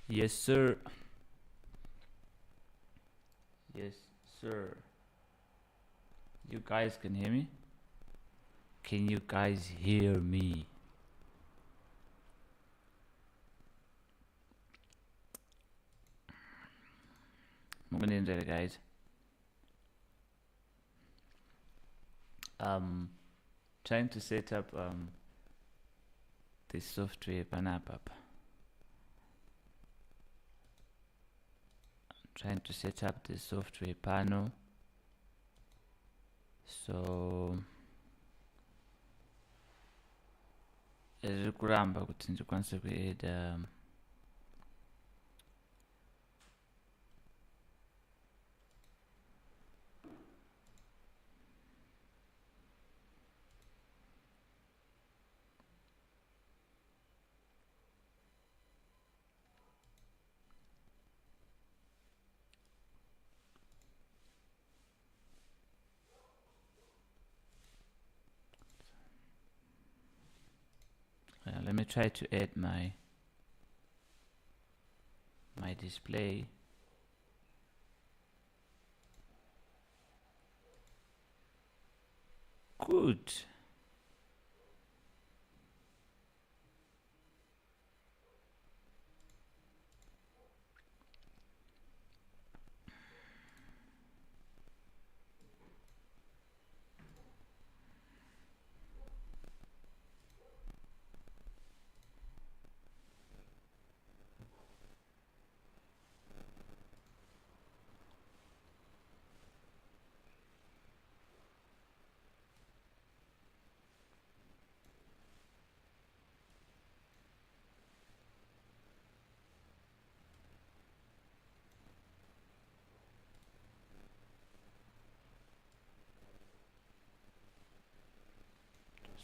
Yes, sir. Yes, sir. You guys can hear me? Can you guys hear me? I'm gonna enter it, guys. Trying to set up this software panapap. Trying to set up the software panel. So zviri kuramba kuti ndikwanise kueda let me try to add my display. Good.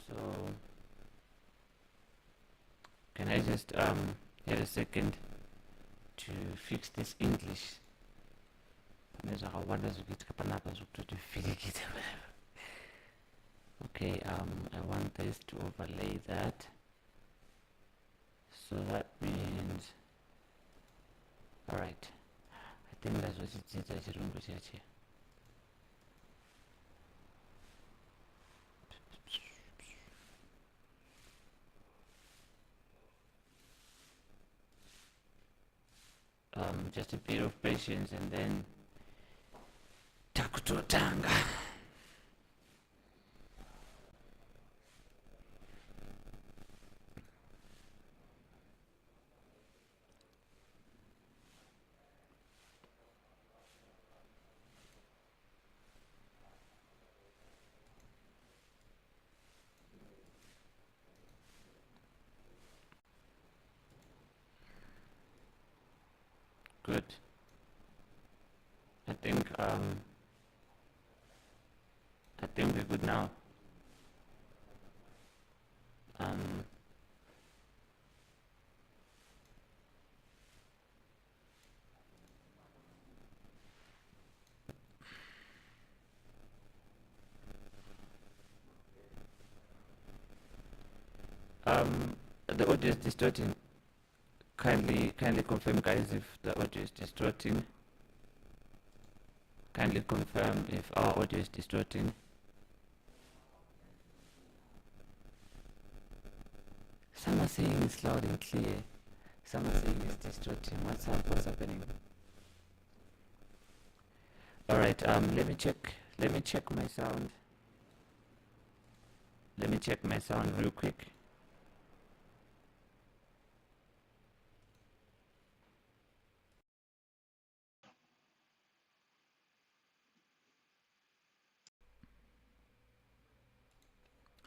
So can I just get a second to fix this English? Okay, I want this to overlay that. So that means, alright, I think that's what it is. Just a bit of patience and then takutotanga. Good. I think we're good now. The audio is distorting. Kindly confirm, guys, if the audio is distorting. Kindly confirm if our audio is distorting. Some are saying it's loud and clear. Some are saying it's distorting. What's up? What's happening? Alright, let me check my sound. Let me check my sound real quick.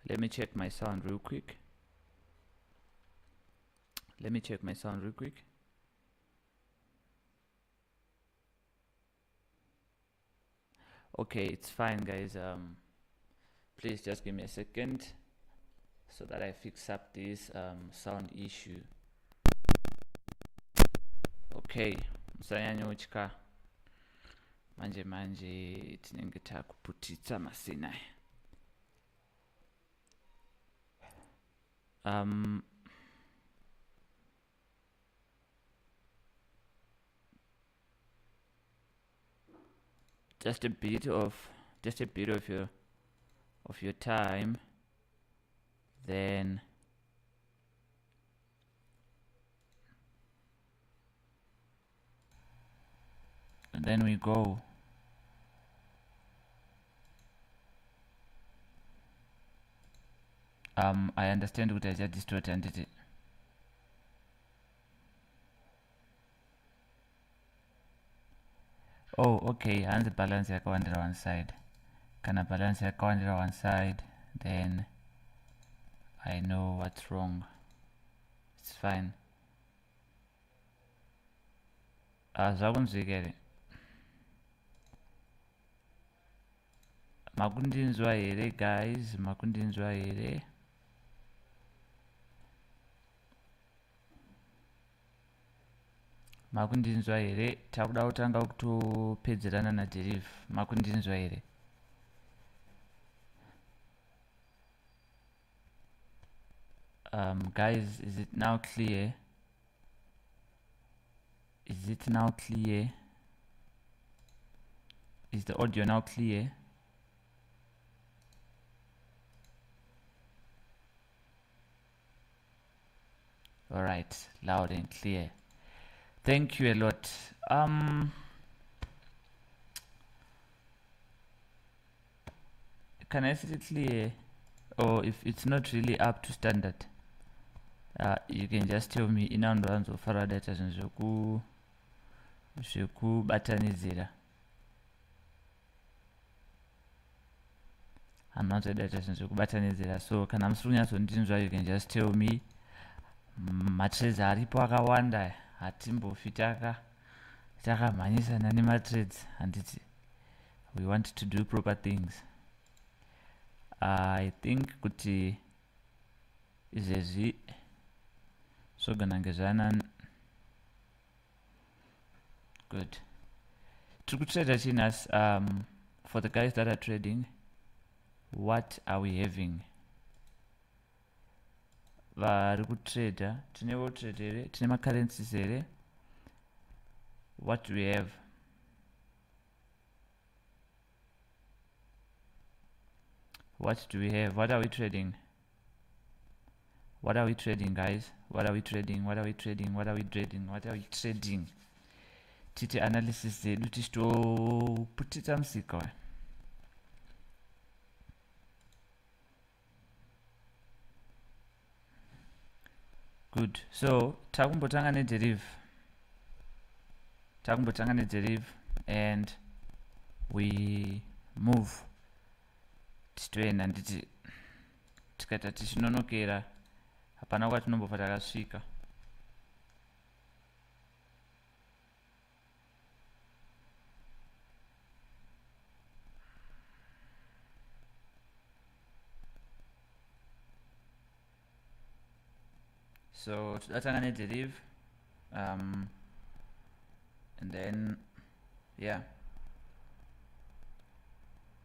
Let me check my sound real quick. Okay, it's fine, guys. Please just give me a second so that I fix up this sound issue. Okay, musanyanyotya manje tinenge takuputitsa masina. just a bit of your time, then we go. I understand what I just distort entity. Oh, okay, and the balance yakawandira one side. Kana balance yakawandira one side, then I know what's wrong. It's fine. Zvakunzwika here. Makundinzwa here guys, makundinzwa here. Makundinzwa here. Takuda kutanga kutopedzerana naderive. Makundinzwa here. Guys, is it now clear? Is it now clear? Is the audio now clear? All right, loud and clear. Thank you a lot. Can I see it clear? Or if it's not really up to standard, you can just tell me in rounds of Faraday zvekubatanidzira. I'm not a data zvekubatanidzira, so kana musiri kunyatsondinzwa, you can just tell me. Matrades aripo akawanda, hatimbofi takamhanyisana nematrades, handiti. We want to do proper things. I think kuti izvezvi zvogona kunge zvanani. Good. Tiri kutrada chinas. For the guys that are trading, what are we having? Vari kutrada, tinewo trade here, tine macurrencies here. What do we have? What do we have? What are we trading? What are we trading, guys? What are we trading? What are we trading? What are we trading? What are we trading? Titi analysis zedu tichitoputita musika. Good. So takumbotanga nederive and we move tichitoenda nditi tikaita tichinonokera hapana kwatinombobva takasvika. So todatanga nederive, and then yeah,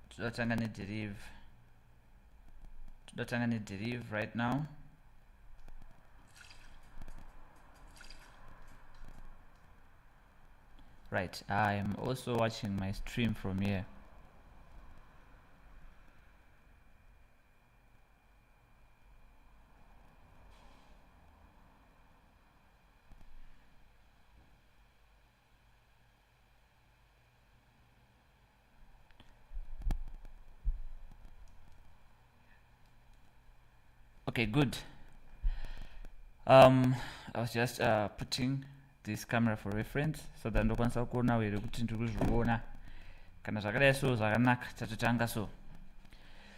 todatanga nederive right now. Right, I'm also watching my stream from here. Okay, good. I was just putting this camera for reference so that ndokwanisa kuona here kuti ndiri kuzviona kana zvakadai so zvakanaka tatotanga so.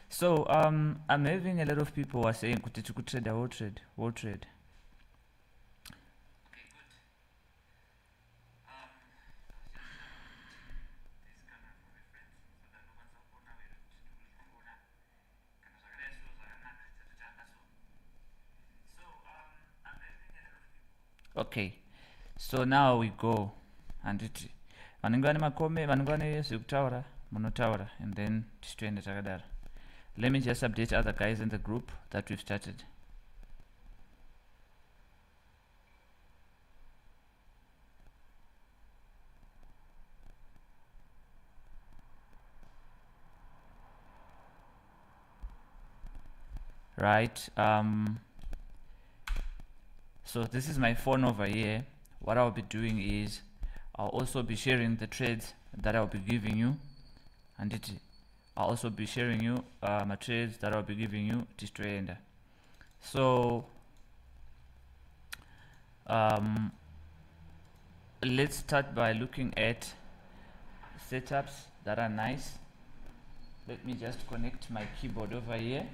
So I'm having a lot of people who are saying kuti tiri kutrade world trade. Okay, so now we go and vanenge vane makome, vanenge vane zvekutaura munotaura, and then tichitoenda takadaro. Let me just update other guys in the group that we've started. right? So this is my phone over here. What I'll be doing is I'll also be sharing the trades that I'll be giving you, and I'll also be sharing you my trades that I'll be giving you this trader. So let's start by looking at setups that are nice. Let me just connect my keyboard over here.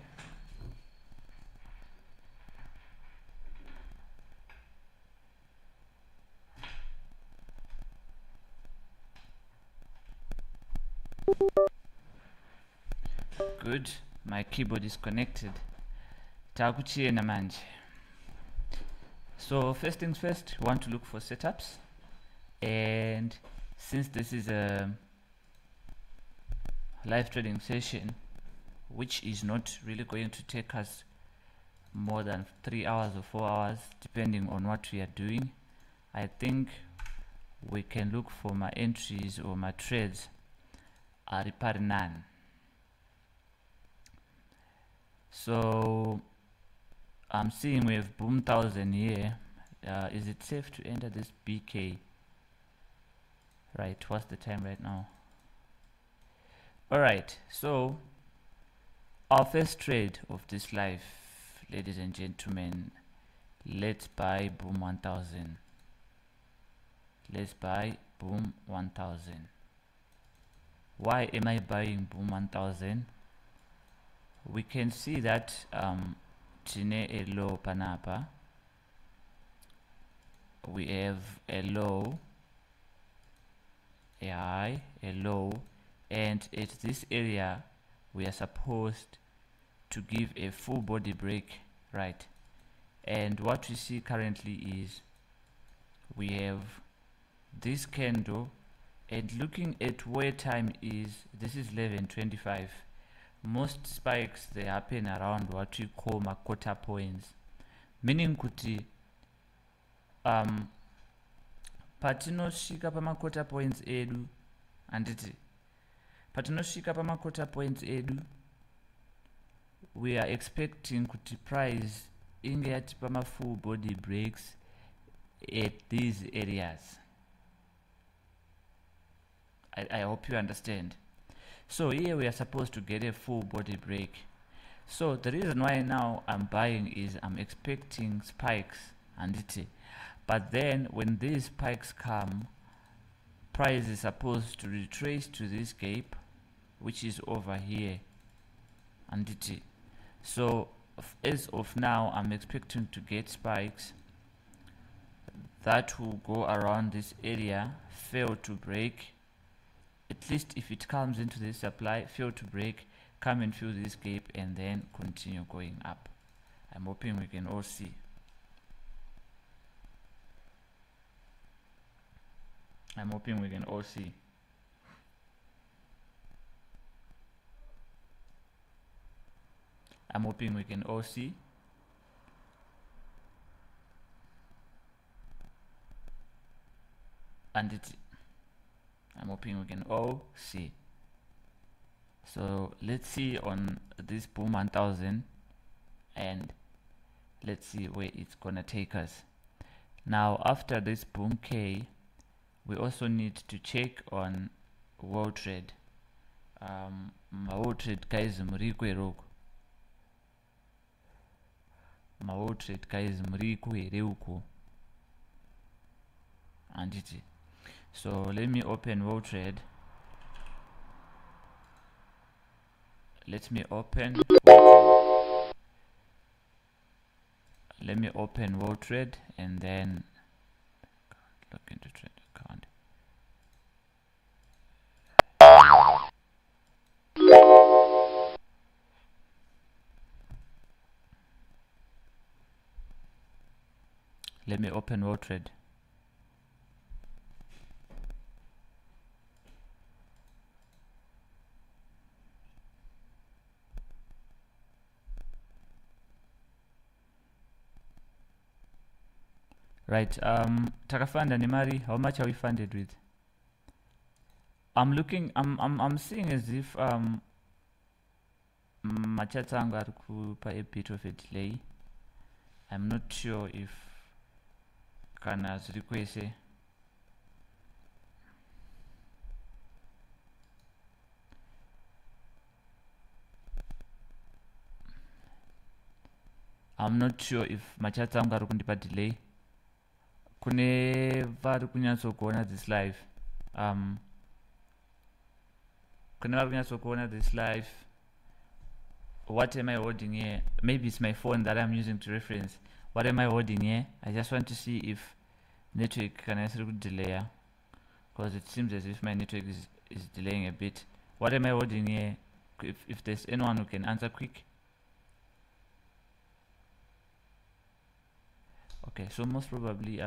Good, my keyboard is connected. Takuchiena manje. So first things first, we want to look for setups, and since this is a live trading session which is not really going to take us more than 3 hours or 4 hours depending on what we are doing, I think we can look for my entries or my trades are none. So I'm seeing we have boom 1000 here. Is it safe to enter this BK? Right, what's the time right now? Alright, so our first trade of this live, ladies and gentlemen, let's buy boom 1000. Let's buy boom 1000. Why am I buying boom 1000? We can see that tine a low panapa, we have a low, a high, a low, and at this area we are supposed to give a full body break, right? And what we see currently is we have this candle, and looking at where time is, this is 11:25. Most spikes they happen around what we call makota points, meaning kuti patinosvika pamakota points edu, anditi patinosvika pamakota points edu, we are expecting kuti price inge yati pama full body breaks at these areas. I hope you understand. So here we are supposed to get a full body break. So the reason why now I'm buying is I'm expecting spikes, but then when these spikes come, price is supposed to retrace to this gap, which is over here, so as of now I'm expecting to get spikes that will go around this area, fail to break. At least if it comes into this supply, fail to break, come and fill this gap, and then continue going up. I'm hoping we can all see. I'm hoping we can all see. I'm hoping we can all see. And I'm hoping we can all see. So let's see on this boom 1000, and let's see where it's gonna take us. Now after this boom K, we also need to check on World Trade. World Trade guys, World Trade guys, and so let me open World Trade. Let me open World Trade and then log into trade account. Let me open World Trade. Right, Takafanda Nimari, how much are we funded with? I'm seeing as if macharts angu ari kupa a bit of a delay. I'm not sure if kana zviri kwese. I'm not sure if macharts angu ari kundipa delay. Kune vari kunyatsokuona this live. Kune vari kunyatsokuona this live. What am I holding here? Maybe it's my phone that I'm using to reference. What am I holding here? I just want to see if network can actually delay, because it seems as if my network is delaying a bit. What am I holding here? If there's anyone who can answer quick. Okay, so most probably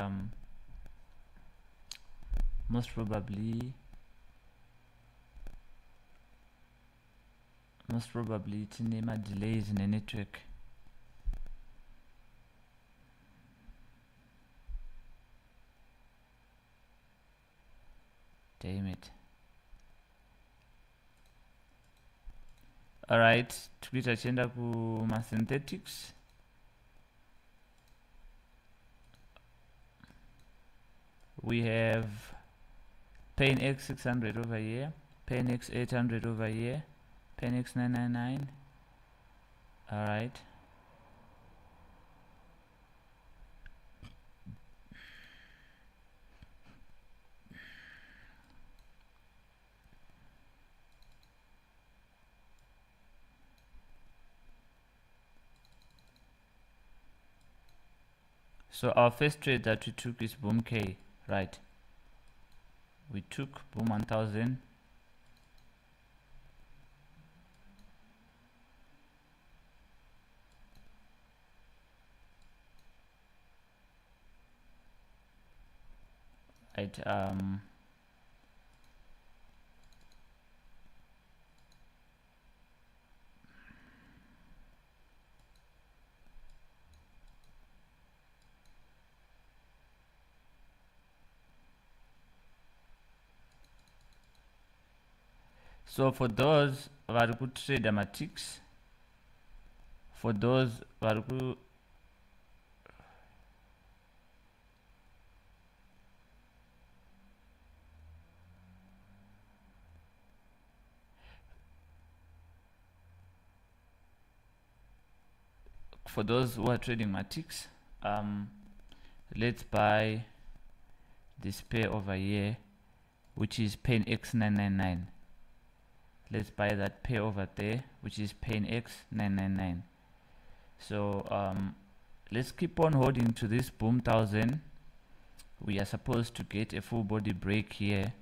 tine ma delays in the network. Damn it. Alright, tichenda kuma synthetics. We have Pain X 600 over here, Pain X 800 over here, Pain X 999. Alright. So our first trade that we took is Boom K, right? We took Boom 1000. Right, so for those vari kutrade ticks, for those vari for those who are trading ticks, let's buy this pair over here, which is Pain X 999. Let's buy that pair over there, which is Pain X 999. So let's keep on holding to this Boom 1000. We are supposed to get a full body break here.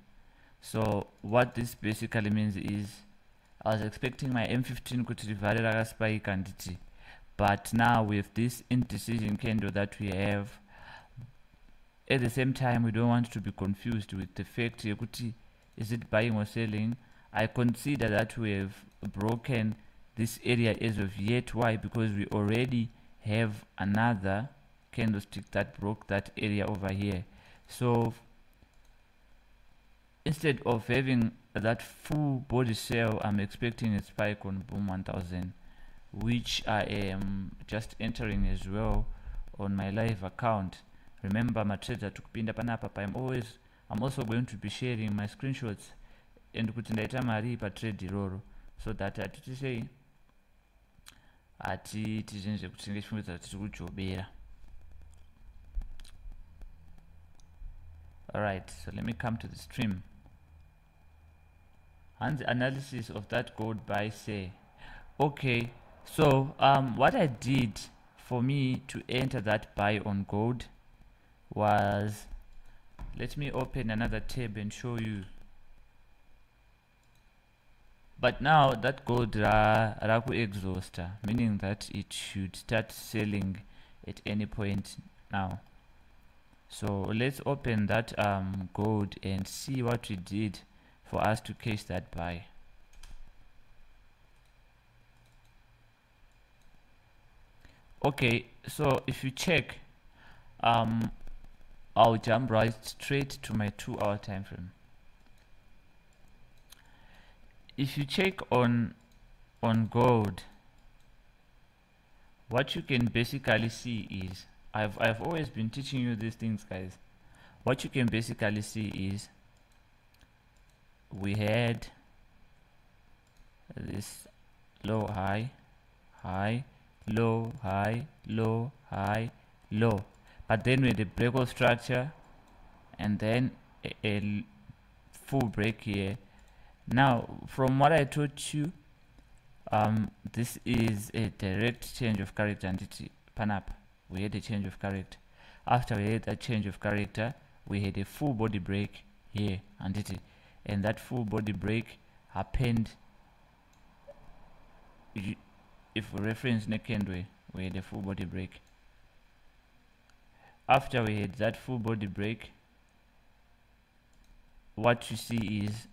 So what this basically means is, I was expecting my M15 could revale rakaspike candidate, but now with this indecision candle that we have, at the same time we don't want to be confused with the fact is it buying or selling. I consider that we have broken this area as of yet. Why? Because we already have another candlestick that broke that area over here. So instead of having that full body sell, I'm expecting a spike on Boom 1000, which I am just entering as well on my live account. Remember, my trades are tukupinda panapa. I'm also going to be sharing my screenshots and kuti ndaita mari pa trade iroro, so that atiti sei atiti zvinhu zvekuti ngechifungidza kuti tiri kujobera. Alright, so let me come to the stream. And the analysis of that gold buy say, okay, so what I did for me to enter that buy on gold was, let me open another tab and show you. But now that gold raku exhauster, meaning that it should start selling at any point now. So let's open that gold and see what we did for us to catch that buy. Okay, so if you check, I'll jump right straight to my 2-hour time frame. If you check on on gold, what you can basically see is, I've always been teaching you these things, guys. What you can basically see is we had this low, high, high, low, high, low, high, low, but then with the breakout structure and then a full break here. Now from what I taught you, this is a direct change of character, and panap we had a change of character. After we had that change of character, we had a full body break here, and that full body break happened. If we reference the candle, we had a full body break. After we had that full body break, what you see is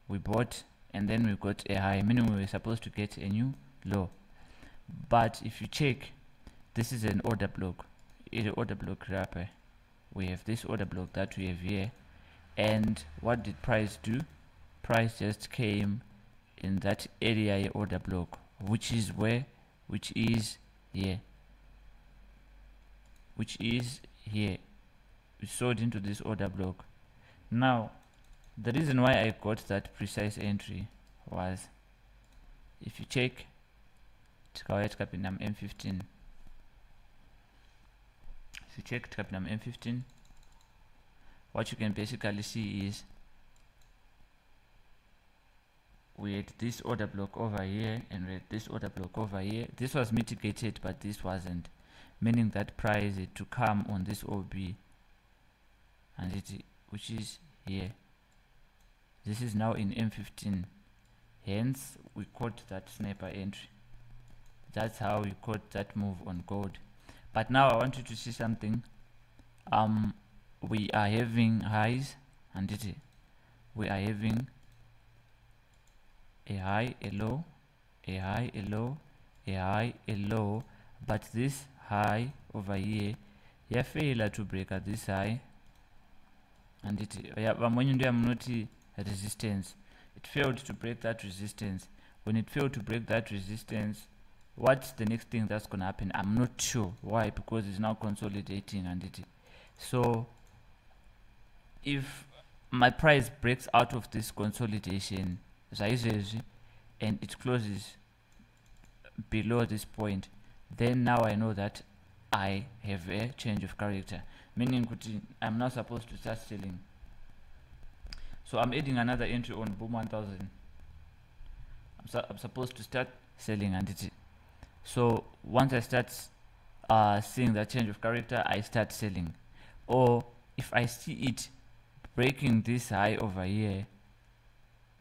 we bought and then we got a high, meaning we were supposed to get a new low. But if you check, this is an order block. It's an order block wrapper. We have this order block that we have here, and what did price do? Price just came in that area order block, which is where, which is here, we sold into this order block. Now the reason why I got that precise entry was, if you check tikapinam M15, if you check tikapinam M15, what you can basically see is we had this order block over here and we had this order block over here. This was mitigated, but this wasn't, meaning that price had to come on this OB, and which is here. This is now in M15, hence we caught that sniper entry. That's how we caught that move on gold. But now I want you to see something. We are having highs, and we are having a high, a low, a high, a low, a high, a low, but this high over here failed to break at this high, and resistance. It failed to break that resistance. When it failed to break that resistance, what's the next thing that's gonna happen? I'm not sure. Why? Because it's now consolidating, and so if my price breaks out of this consolidation and it closes below this point, then now I know that I have a change of character, meaning I'm not supposed to start selling. So I'm adding another entry on boom 1000. I'm supposed to start selling, and so once I start seeing that change of character, I start selling. Or if I see it breaking this high over here,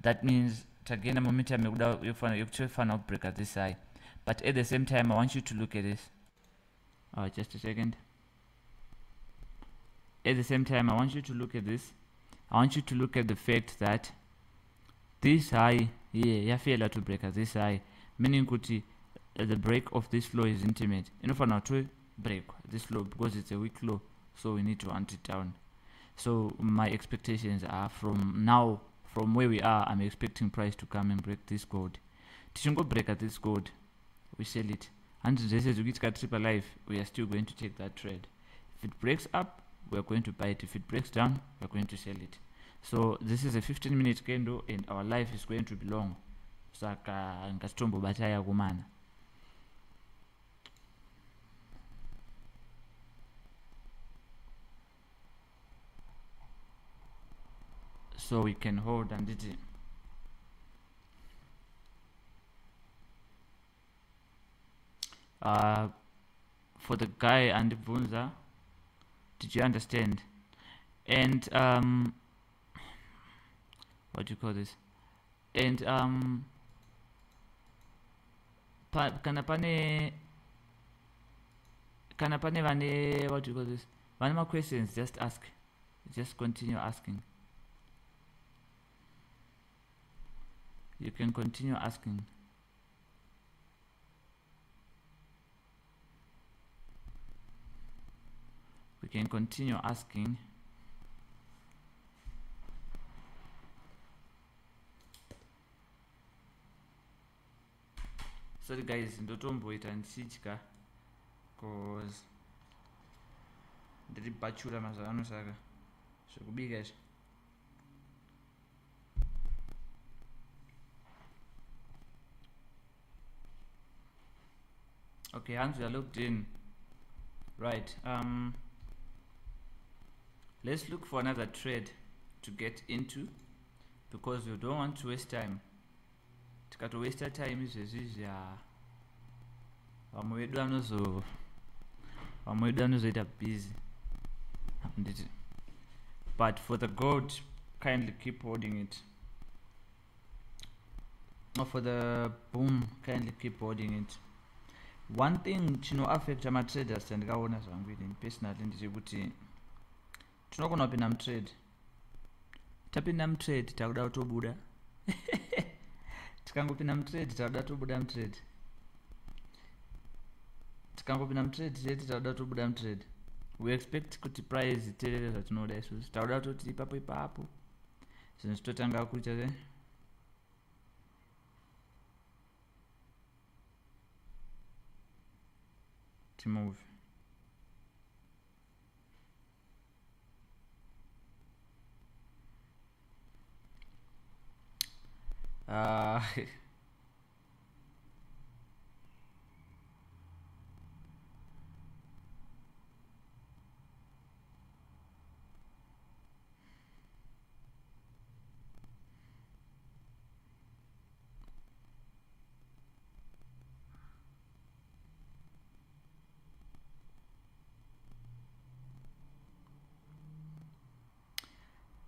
that means again momentum you break at this high. But at the same time, I want you to look at this. Just a second. At the same time, I want you to look at this. I want you to look at the fact that this high here failed to break at this high, meaning the break of this low is intimate. Enough now to break this low because it's a weak low, so we need to hunt it down. So my expectations are from now, from where we are, I'm expecting price to come and break this gold. Tichingo break at this gold, we sell it. And this is we get triple life, we are still going to take that trade. If it breaks up, we are going to buy it. If it breaks down, we are going to sell it. So this is a 15-minute candle, and our life is going to be long. Saka ngatombo bataya kumana. So we can hold and for the guy and Bunza, did you understand? And what do you call this? And kana pane vane, what do you call this? One more questions, just ask. Just continue asking. You can continue asking. We can continue asking. sorry guys, ndotomboita ndichitya cause ndiri bachura mazano saka zvekubika izvi. Okay, hands we are looked in. Right, let's look for another trade to get into because you don't want to waste time. Tikato waste time izvezvi vamwe vedu vanozoita busy. But for the gold, kindly keep holding it. Or for the boom, kindly keep holding it. One thing chino affect ma traders ndikaona zvangu ini personally ndechekuti tinogona kupinda mutrade, tapinda mutrade takuda kutobuda tikangopinda mutrade takuda kutobuda mutrade, tikangopinda mutrade chete takuda kutobuda mutrade. We expect kuti price iterere zvatinoda isusu, takuda kutoti ipapo ipapo zvinhu zvitotanga kuita move.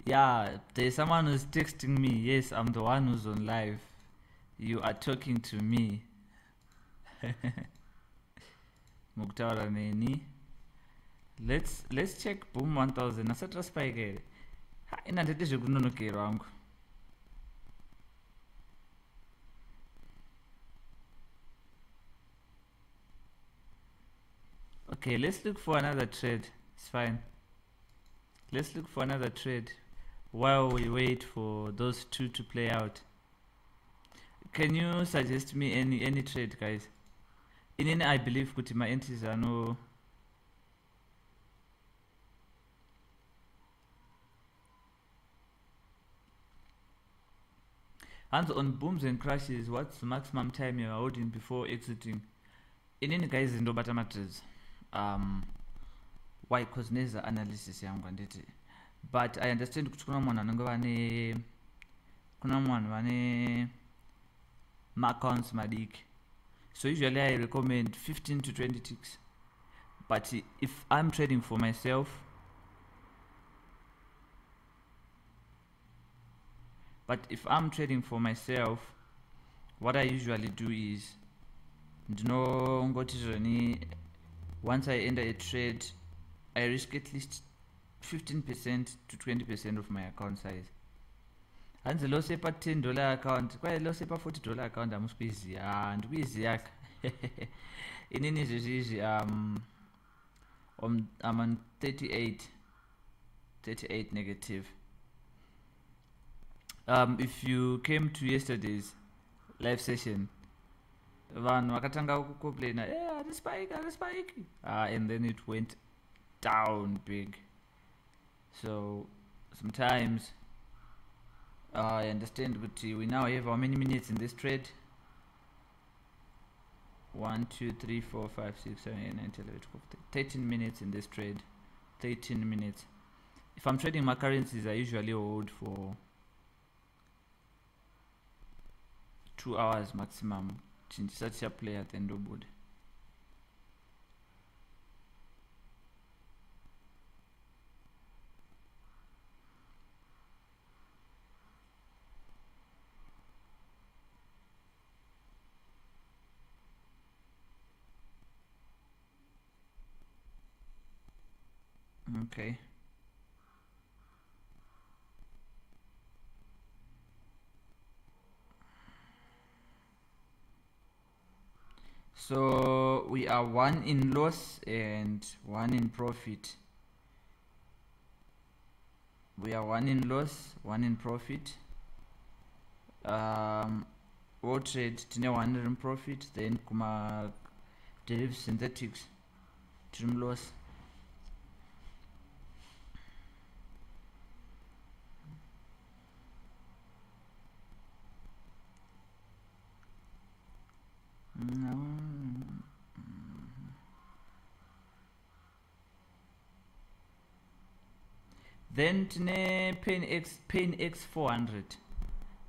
Yeah, there's someone who's texting me. Yes, I'm the one who's on live. You are talking to me. Muktaura neni. Let's check boom 1000. Asatra spike. Ha ina ndete zvekunonokera wangu. Okay, let's look for another trade. It's fine. Let's look for another trade while we wait for those two to play out. Can you suggest me any trade, guys? I believe kuti my entries are no. And on booms and crashes, what's the maximum time you are holding before exiting? Guys, ndo bata trades. Why? Because neza analysis yangu anditi. But I understand kuti kuna mwana anenge vane accounts madiki. So usually I recommend 15 to 20 ticks. But if I'm trading for myself, what I usually do is once I enter a trade, I risk at least 15% to 20% of my account size. And the loss paper $10 account, quite loss paper $40 account, I'm squeezy and yak. In any disease, I'm on 38 negative. If you came to yesterday's live session, vanhu vakatanga kukomplaina spike, and then it went down big. So sometimes I understand, but we now have how many minutes in this trade? 1 2 3 4 5 6 7 8 9 10 11 12 13 minutes in this trade. 13 minutes. If I'm trading my currencies, I usually hold for 2 hours maximum. Such a play at the end of board. Okay. So we are 1 in loss and 1 in profit. We are 1 in loss, 1 in profit. all trade tine 100 in profit, then kuma derivative synthetics trim loss. Then tine pain x 400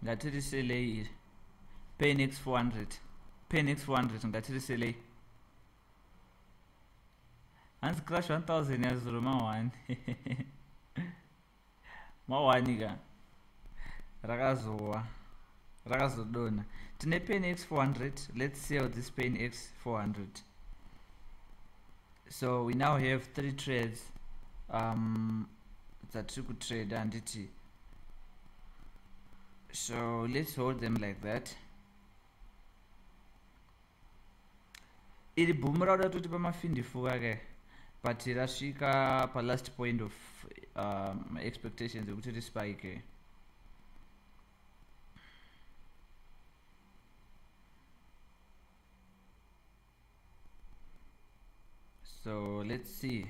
ngatiri sele pain x 400 ngatiri sele hanzi crash 1000 yazuro ma1 ma1 ka rakazodona tine pain x 400. Let's sell this pain x 400. So we now have 3 trades that you could trade and it. So let's hold them like that. Iri bumura ratoti pamafinifuka ke, but rasvika pa last point of expectations ekuti rispike. So let's see,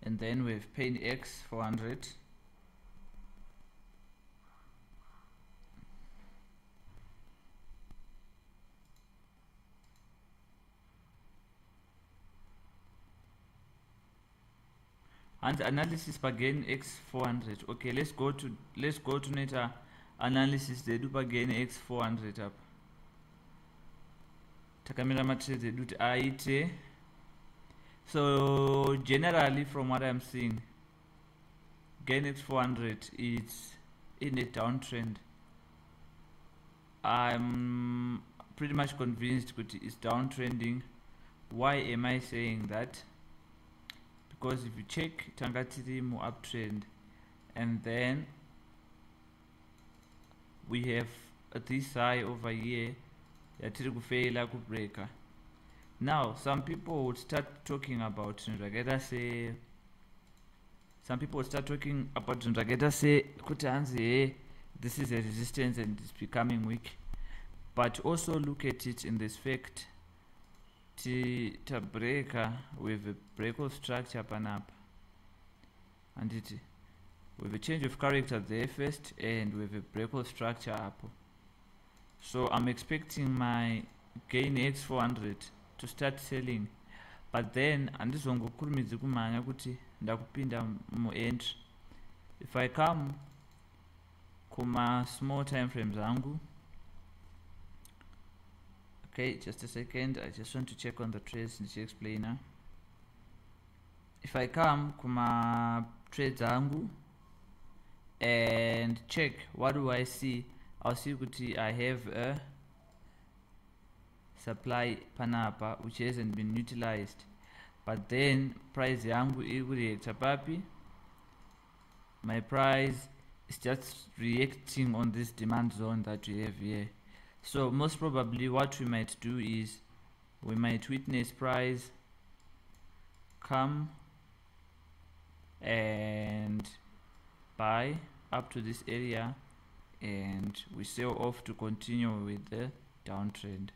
and then we've paid x 400. And analysis again x 400. Okay, let's go to meta analysis. They do again x 400 up. Takamira matrix they do it. So generally, from what I'm seeing, gain x 400 is in a downtrend. I'm pretty much convinced that it's downtrending. Why am I saying that? Because if you check tangatiri mu uptrend, and then we have this high over here yatiri kufaila kubreaker. Now some people would start talking about Ndrageta say kuti hanzi this is a resistance and it's becoming weak, but also look at it in this fact ta breaker with a break of structure panap, and it with a change of character there first and with a break of structure up. So I'm expecting my gain x 400 to start selling, but then andizongokurumidzi kumhanya kuti ndakupinda mu entry. If I come kuma small time frames angu, okay, just a second, I just want to check on the trades and explain now. If I come kuma trades angu and check, what do I see? I'll see kuti I have a supply panapa which hasn't been utilized, but then price yangu ikureacta papi. My price is just reacting on this demand zone that we have here. So most probably what we might do is we might witness price come and buy up to this area, and we sell off to continue with the downtrend.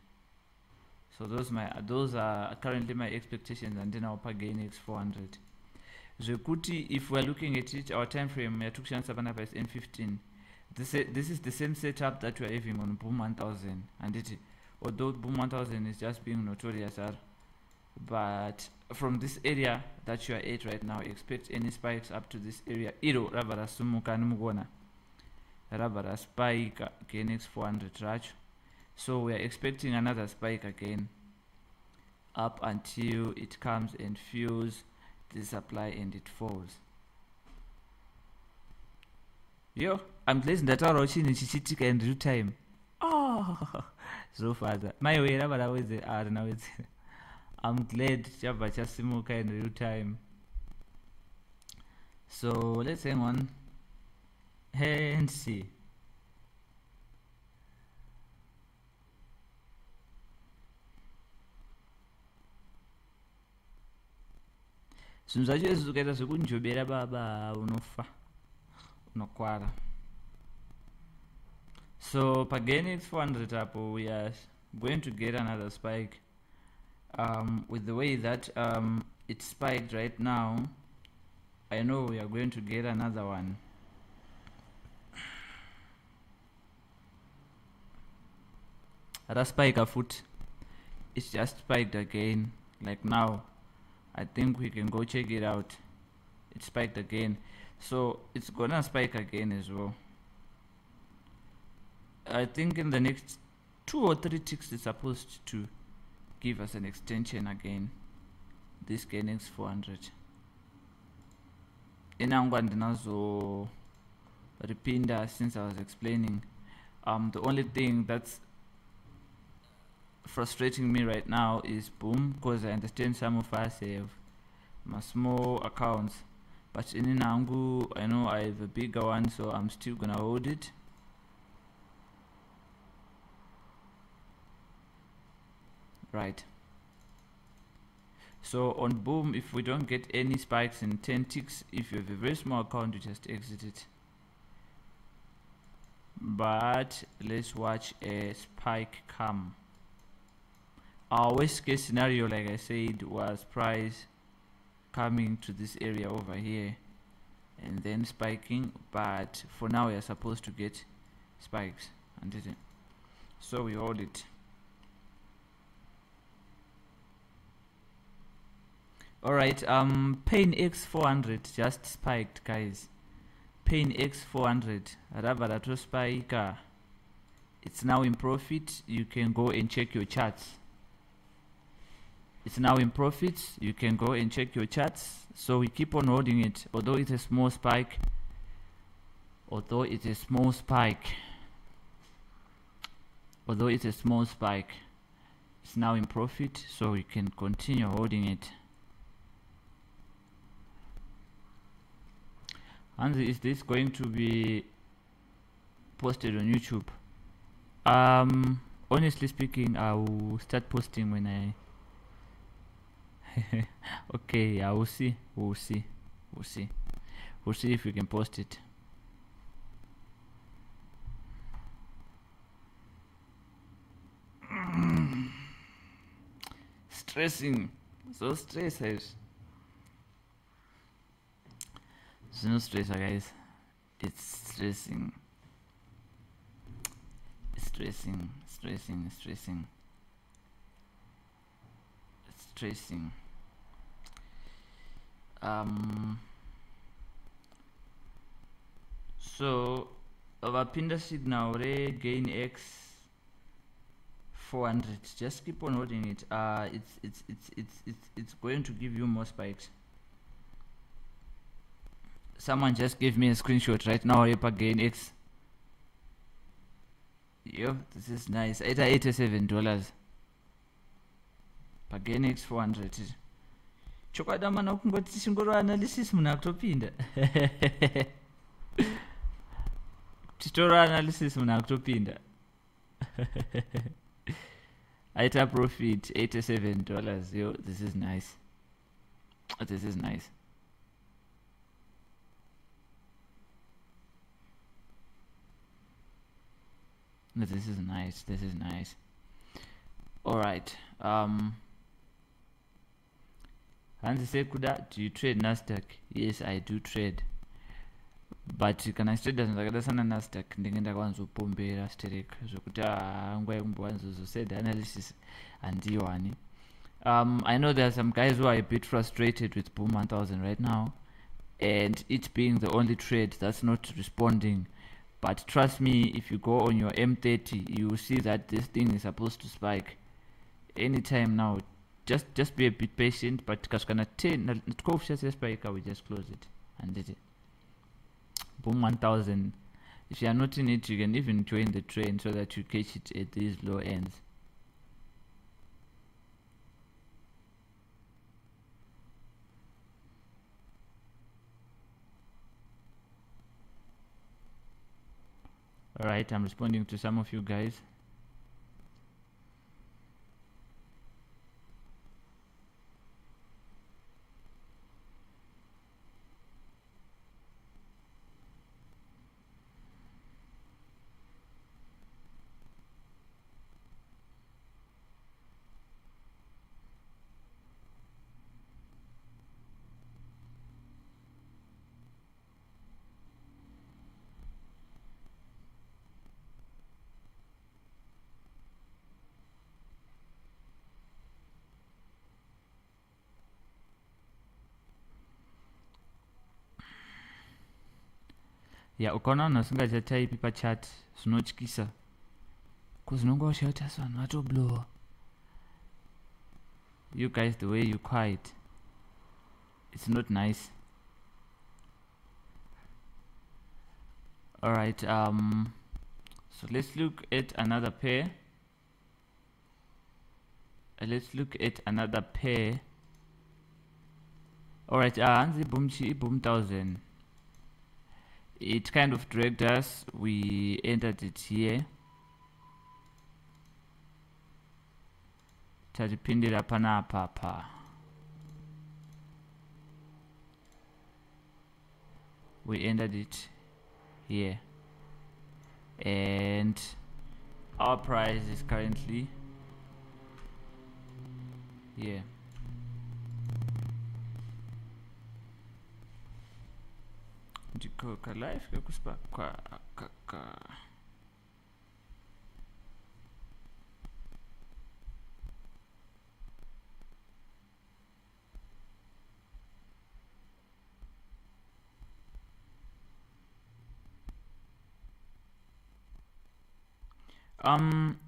So those are currently my expectations, and then I'll pay gain x 400. Zvekuti, if we're looking at it, our time frame yatukushandisa panapa is N15. This is the same setup that we're having on Boom 1000, and it, although Boom 1000 is just being notorious, but from this area that you are at right now, expect any spikes up to this area. Iro rabara sumuka nimugona rabara spike gain x 400 racho. So we are expecting another spike again up until it comes and fills the supply and it falls. Yo, I'm glad that our watching chichitika in real time. Oh, so father, my way, now it's I'm glad Java Chasimuka in real time. So let's hang on and see. Zvinhu zvacho izvi ukaita zvekunjobera baba unofa, unokwara. So again it's 400 apo, we are going to get another spike. With the way that it spiked right now, I know we are going to get another one. That spike a foot, it's just spiked again. Like now, I think we can go check it out. It spiked again, so it's gonna spike again as well. I think in the next 2 or 3 ticks it's supposed to give us an extension again. This gainings 400 inangwa ndinazo repinda since I was explaining. The only thing that's frustrating me right now is boom, because I understand some of us have my small accounts, but in Nangu I know I have a bigger one, so I'm still gonna hold it. Right, so on boom, if we don't get any spikes in 10 ticks, if you have a very small account, you just exit it. But let's watch a spike come. Our worst case scenario, like I said, was price coming to this area over here and then spiking, but for now we are supposed to get spikes, and so we hold it. Alright, Pain X400 just spiked, guys. Pain X400 rather to spike. It's now in profit. You can go and check your charts. It's now in profit. You can go and check your charts. So we keep on holding it, although it's a small spike. It's now in profit, so we can continue holding it. And is this going to be posted on YouTube? Honestly speaking, I will start posting when I okay, I will see. We'll see if we can post it. Stressing, so stressed. It's no stressor, guys. It's stressing. It's stressing. So our pinda signal gain X 400. Just keep on holding it. It's going to give you more spikes. Someone just gave me a screenshot right now. Gain X. Yo, this is nice. $87 Gain X 400. Chokwada mana kungoti chingoro analysis muna kutopinda. Titoro analysis muna kutopinda. Aita profit $87. Yo, this is nice. This is nice. All right. Hansi Sekuda, do you trade Nasdaq? Yes, I do trade. But kana traders ndakada sana Nasdaq ndingenda kwanzopombera sterek zvokuti nguva yekumbowanzozoseda analysis handiwani. I know there are some guys who are a bit frustrated with Boom 1000 right now, and it being the only trade that's not responding. But trust me, if you go on your M30, you will see that this thing is supposed to spike anytime now. Just be a bit patient, but kaskana 10 spike, we just close it and did it. Boom 1000. If you are not in it, you can even join the train so that you catch it at these low ends. Alright, I'm responding to some of you guys. ukaona vanhu vasingachataipi pachat zvinotyisa kuzvinonga uchiita vanhu vatoblowa. You guys, the way you quiet, it's not nice. Alright, so let's look at another pair. Alright, hanzi boom 1000. It kind of dragged us. We entered it here. Tatipindira panapa. We entered it here, and our price is currently here. Ndikoka live kakuspa kwa kaka.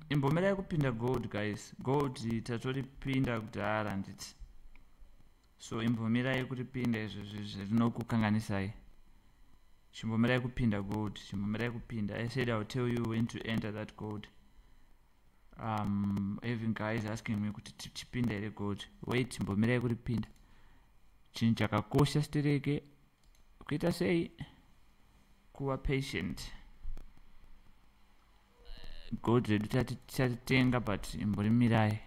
Imbomera kupinda gold, guys. Gold tatoripinda kudhara nditi. So imbomera kuripinda izvo zvinokukanganisai. Chimbomera kupinda gold. I said I'll tell you when to enter that gold. Even guys asking me kuti chipinda ere gold. Wait, imbomera kuripinda. Chinhu chakakosha stereke kuita sei kuva patient. Gold redu tatitenga but imborimirai.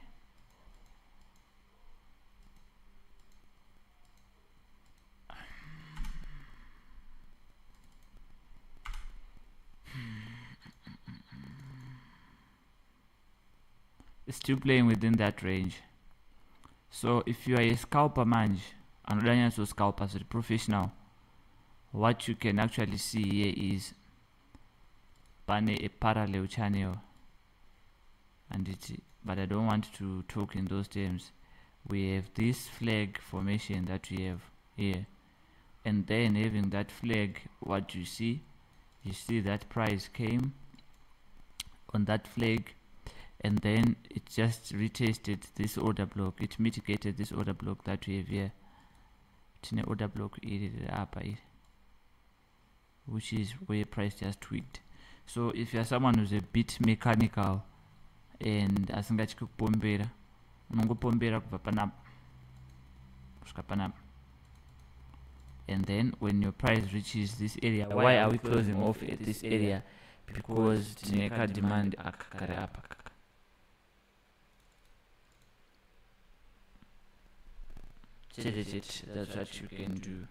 Still playing within that range. So if you are a scalper manj, anodanya so scalper as a professional, what you can actually see here is a parallel channel, and but I don't want to talk in those terms. We have this flag formation that we have here, and then having that flag, what you see that price came on that flag, and then it just retested this order block. It mitigated this order block that we have here. Tine order block up, which is where price just tweaked. So if you are someone who's a bit mechanical and asingatyi kupombera, unongopombera kubva panapa kusvika panapa, and then when your price reaches this area, why are we closing off at this area? Because tineka demand akakare apa. That's what you can do.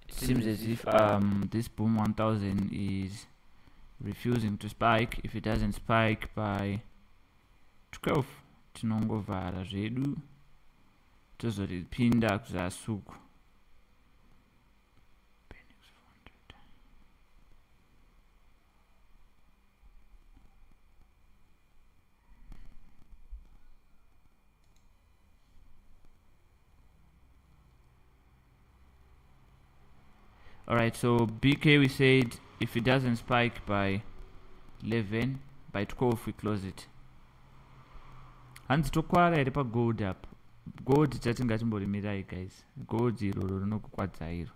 It seems as if this boom 1000 is refusing to spike. If it doesn't spike by 12, tinongovara zvedu tozoripinda kuzasuku. Alright, so BK, we said if it doesn't spike by 11, by 12 we close it. Hands to kwara iripa gold up. Gold tatingatimborirai, guys. Gold iroro rinokukwadza iro.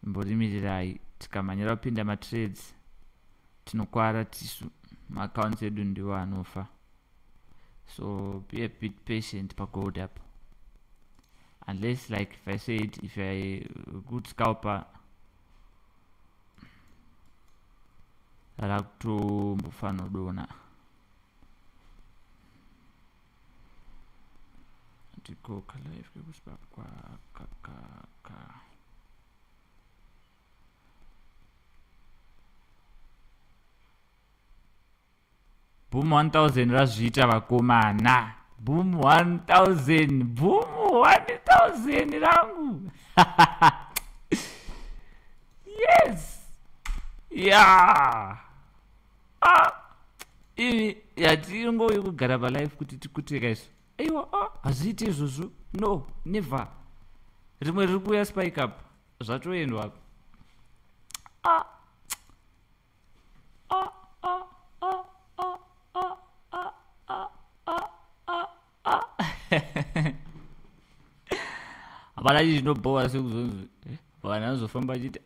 Mborimirai tikamanyira kupinda matrades tinokwara tisu. Maaccounts edu ndiwo anofa. So be a bit patient pa gold up. Unless, like if I said, if you're a good scalper, rakto mbufano dona. Tiko kala if you kuspa kwa kaka. Boom 1000 razvita vakomana. Boom 1000. Boom 1000 rangu. Yes. Yeah. Ivi yatingo yekugara palife kuti tikuteka isu. Aiwa, hazviiti izvozvo. No, never. Rimwe riri kuuya spike up. Zvatoendwa. hapana chinobhowa sekuzonzi vanhu vanozofamba chiti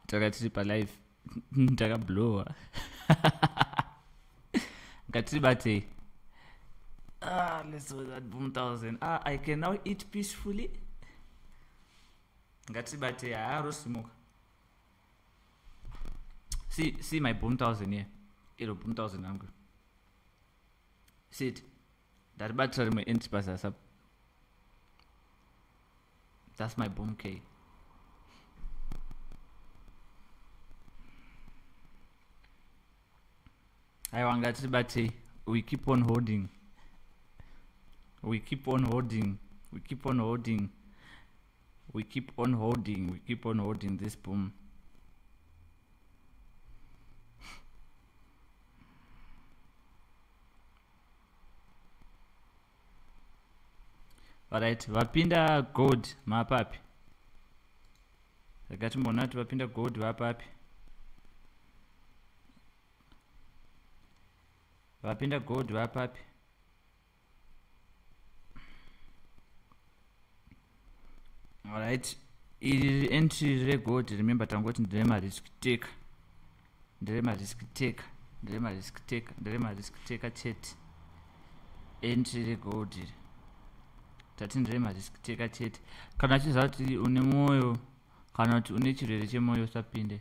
takatiri palife takablowa ngatibatei. Let's do that boom 1000. I can now eat peacefully. Ngatibatei harosimuka. See my boom 1000 here. Iro boom 1000 yangu. See it. Ndaribatira rimwe empty pasasa. That's my boom K. Aiwa ngatibatei. We keep on holding. We keep on holding. We keep on holding. We keep on holding. We keep on holding this boom. Alright, vapinda gold mapapi. Rakati mbona kuti vapinda gold vapapi. Vapinda gold vapapi. Alright, iri entry regold. Remember tangoti ndrema risk taker. Ndrema risk taker. Ndrema risk taker. Ndrema risk taker chete. Entry regold. Tati ndrema risk taker chete. Kana chiziva kuti une moyo kana kuti une chirwere chemoyo usapinde.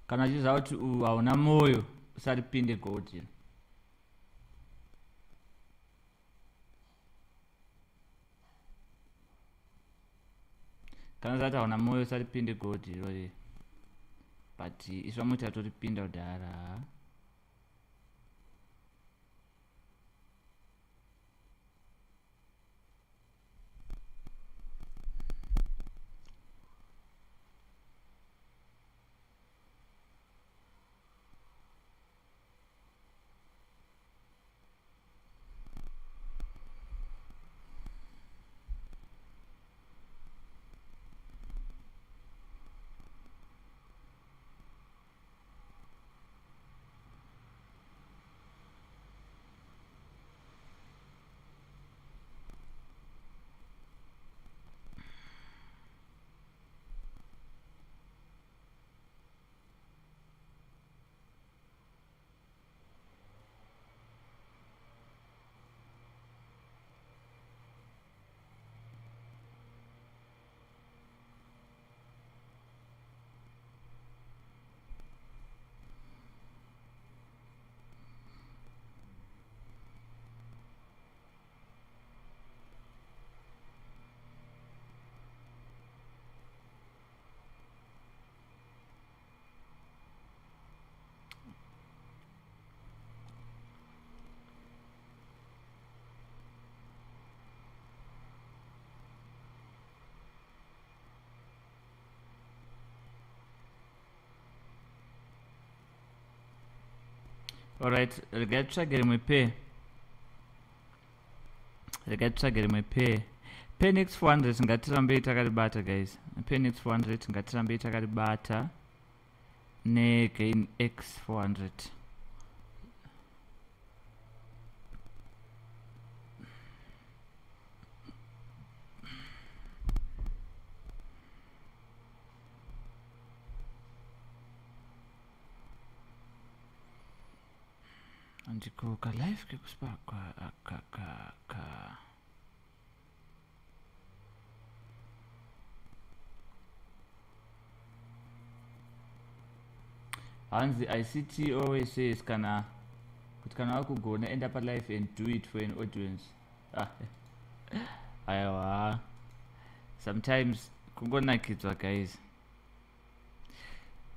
Kana chiziva kuti hauna moyo usaripinde gold. Kana zati hauna moyo usaripinde gold irori. But iswa muita toripinda kudhara. Alright, regatitsvaga rimwe pair. Regatitsvaga rimwe pair. Pair next 400 ngatirambei takaribata guys. Pair next 400 ngatirambei takaribata ne gain x 400. Andiko ka live kekusparkwa ka Hansi ICT always says kana wakugona end up a life and do it for an audience. Aiwa. Sometimes kungonakidzwa guys.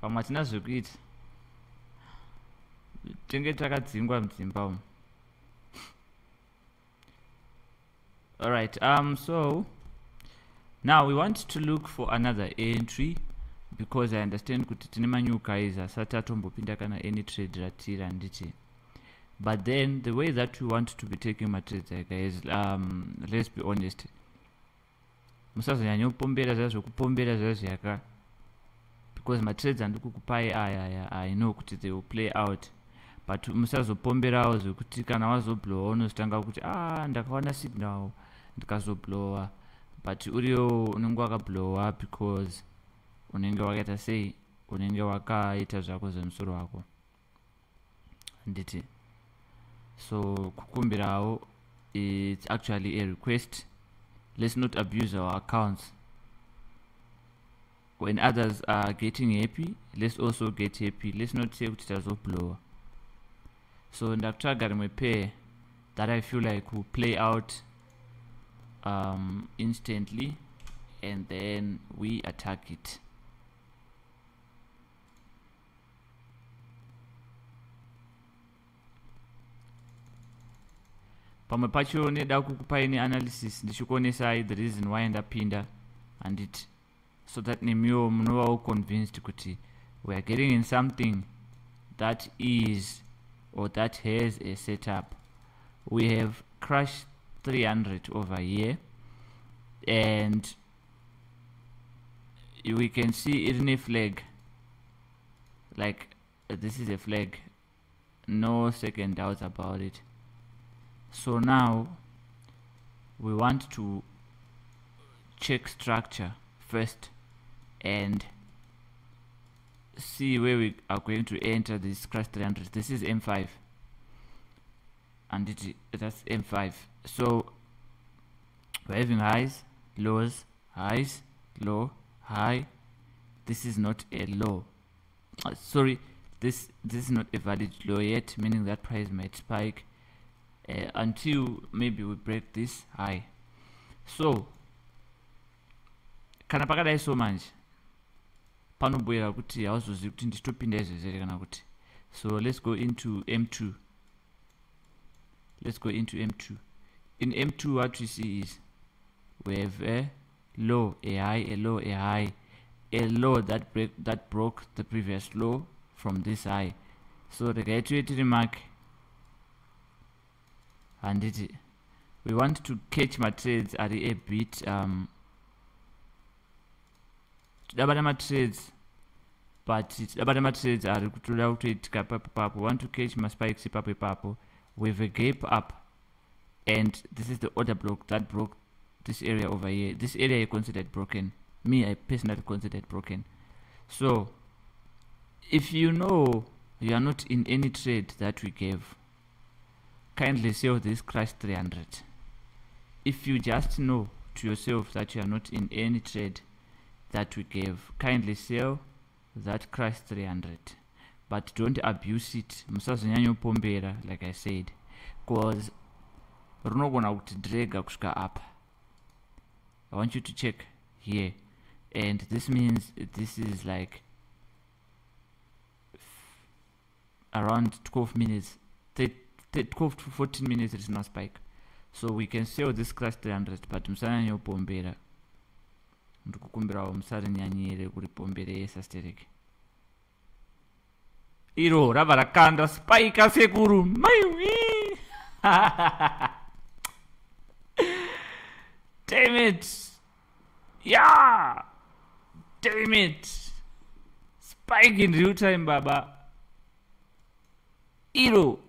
Pamwe hatina zvekuita. Tenge takadzingwa mudzimba umu. Alright, so now we want to look for another entry because I understand kuti tine new guys asati atombopinda kana any trade ratira nditi. But then the way that we want to be taking my trades guys, let's be honest. Musazonyanya kupombera zvazo kupombera zvazo because my trades andikukupai I know kuti they will play out. but musazopomberawo zvekuti kana wazoblowa unozotanga kuti ndakawana signal ndikazoblowa, but uriyo unenge wakablowa because unenge wakaita sei, unenge wakaita zvako zvemusoro wako handiti. So kukumbirawo, it's actually a request. Let's not abuse our accounts. When others are getting happy, let's also get happy. Let's not say kuti tazoblowa. So ndakutsvaga rimwe pair that I feel like will play out instantly, and then we attack it. Pamwe pacho neda kukupaini analysis ndichikuonesai the reason why ndapinda and it, so that nemiwo munovawo convinced kuti we are getting in something that is or that has a setup. We have crash 300 over here, and we can see it in a flag, like this is a flag, no second doubts about it. So now we want to check structure first and see where we are going to enter this crash 300. This is M5 and that's M5. So we're having highs, lows, highs, low, high. This is not a low. Sorry, this is not a valid low yet, meaning that price might spike until maybe we break this high. So kana pakadai so manje panobwera kuti hauzozivi kuti ndichitopinda izvezere kana kuti. So let's go into M2. Let's go into M2. In M2 what we see is we have a low, a high, a low, a high, a low that broke the previous low from this high. So the gaitwetiri mark, and we want to catch my trades at a bit tidabata matrades, but tidabata matrades ari kutoda kutoitika papo papo. We want to catch my spikes papo papo with a gap up, and this is the order block that broke this area over here. This area I considered broken. Me, I personally considered broken. So if you know you are not in any trade that we gave, kindly sell this crash 300. If you just know to yourself that you are not in any trade that we gave, kindly sell that crash 300, but don't abuse it. Musazonyanyopombera, like I said, because runogona kuti drega kusvika up. I want you to check here, and this means this is like around 12 minutes, 12 to 14 minutes. It is not spike, so we can sell this crash 300, but musanyanyopombera. Ndikukumbirawo musarinyanyire kuripomberesa stereke. Iro rava rakanda spike sekuru maiwi. Damn it. Yeah. Damn it. Spike in real time, baba. Iro.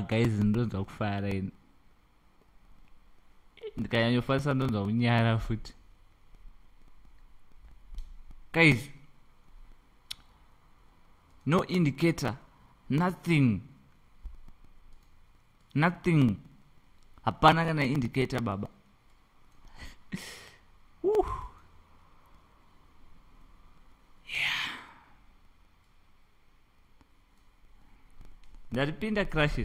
Guys, ndonza kufara ini. Ndikanyanyofasa ndonza kunyara futi. Guys, no indicator, nothing. Hapana kana indicator, baba. Yeah. Ndaripinda crash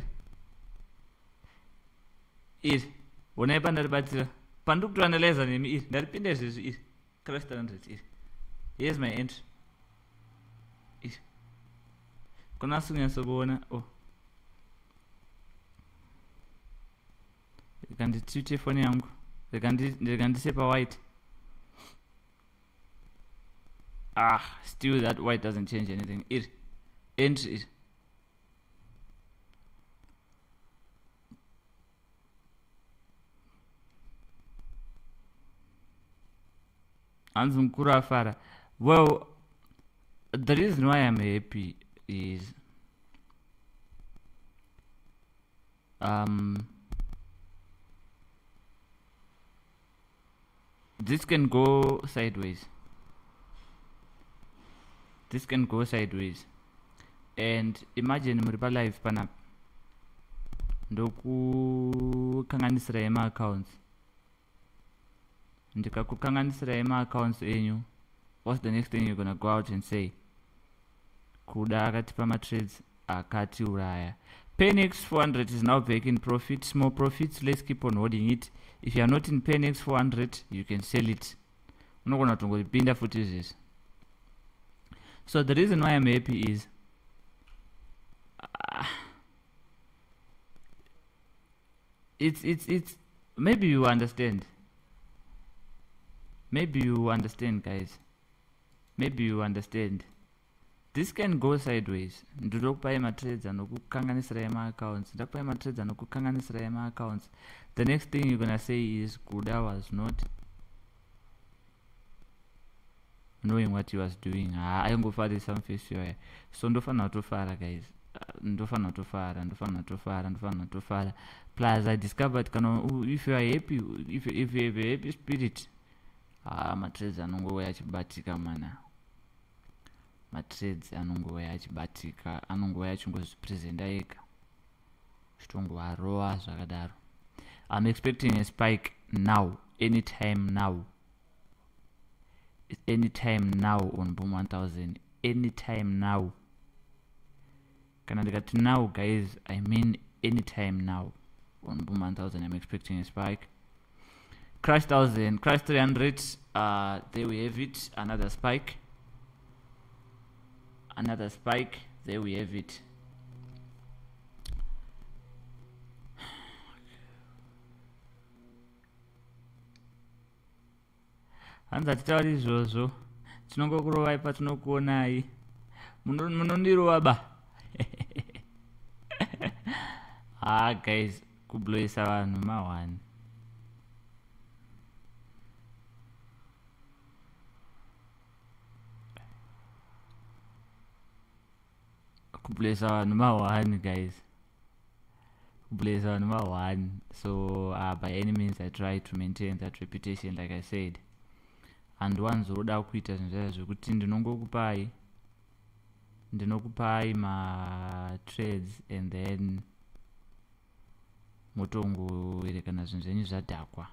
iri. Unaipa ndaribatira. Pandu kutoanalyze nemi iri. Ndaripinda izvezvi iri. Crash 300 iri. Here's my entry. Iri. Kuna sunyasa kuona. Oh. Ndikanditwite phone yangu. Ndikandisepa white. Still that white doesn't change anything. Iri. Entry iri. Anzi mkuru afara. Well, the reason why I'm happy is this can go sideways. This can go sideways. And imagine muri palive panapa ndokukanganisira ema-accounts, ndikakukanganisira ema-accounts enyu, what's the next thing you're gonna go out and say? Kuda akatipa matrades akatiuraya. Paynex 400 is now back in profit, small profits, let's keep on holding it. If you are not in Paynex 400, you can sell it. Unogona tongoripinda futi izvizvi. So the reason why I'm happy is it's maybe you understand. Maybe you understand, guys. Maybe you understand. This can go sideways. Ndokupai matrades anokukanganisira ema-accounts. Ndakupai matrades anokukanganisira ema-accounts. The next thing you're gonna say is Kuda was not knowing what he was doing. Aingofara some face here. So ndofana kutofara, guys. Ndofana kutofara. Plus I discovered if you are happy, if you have a happy spirit, matrades anongouya achibatika mana. Matrades anongouya achibatika, anongouya achingozvipresenta ega. Zvitongovarowa zvakadaro. I'm expecting a spike now, anytime now. Anytime now on Boom 1000. Anytime now. Kana ndikati now, guys, I mean anytime now on Boom 1000. I'm expecting a spike. Crash 1000, Crash 300. There we have it. Another spike. Another spike. There we have it. Hanza titauri izvozvo, tinongokurovai patinokuonai, munondirova ba. Guys, kublowisa vanhu mawani. Kublowisa vanhu mawani, guys. Kublowisa vanhu mawani. So by any means I try to maintain that reputation, like I said. And wanzoda kuita zvinhu zvekuti ndinokupai ma trades and then motongoerekana zvinhu zvenyu zvadhakwa.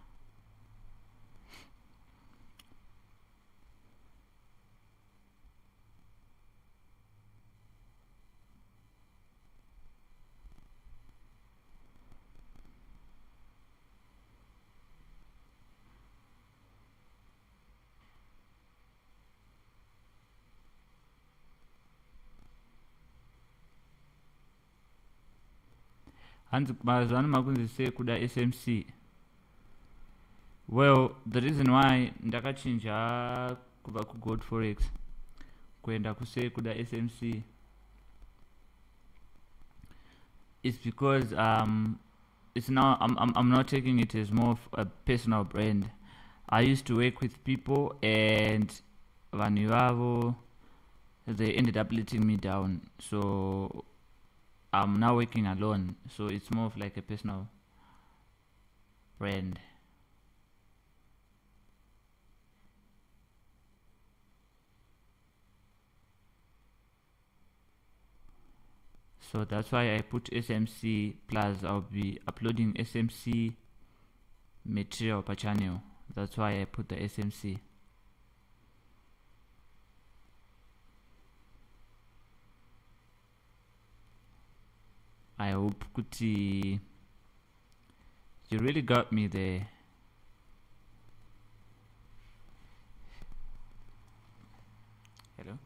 Hanzi mazvano makunzi sei kuda SMC. Well, the reason why ndakachinja kubva kuGold Forex kuenda kusei kuda SMC is because it's now I'm not taking it as more of a personal brand. I used to work with people and vanhu ivavo they ended up letting me down, so I'm now working alone, so it's more of like a personal brand. So that's why I put SMC, plus I'll be uploading SMC material per channel. That's why I put the SMC. I hope kuti you really got me there. Hello?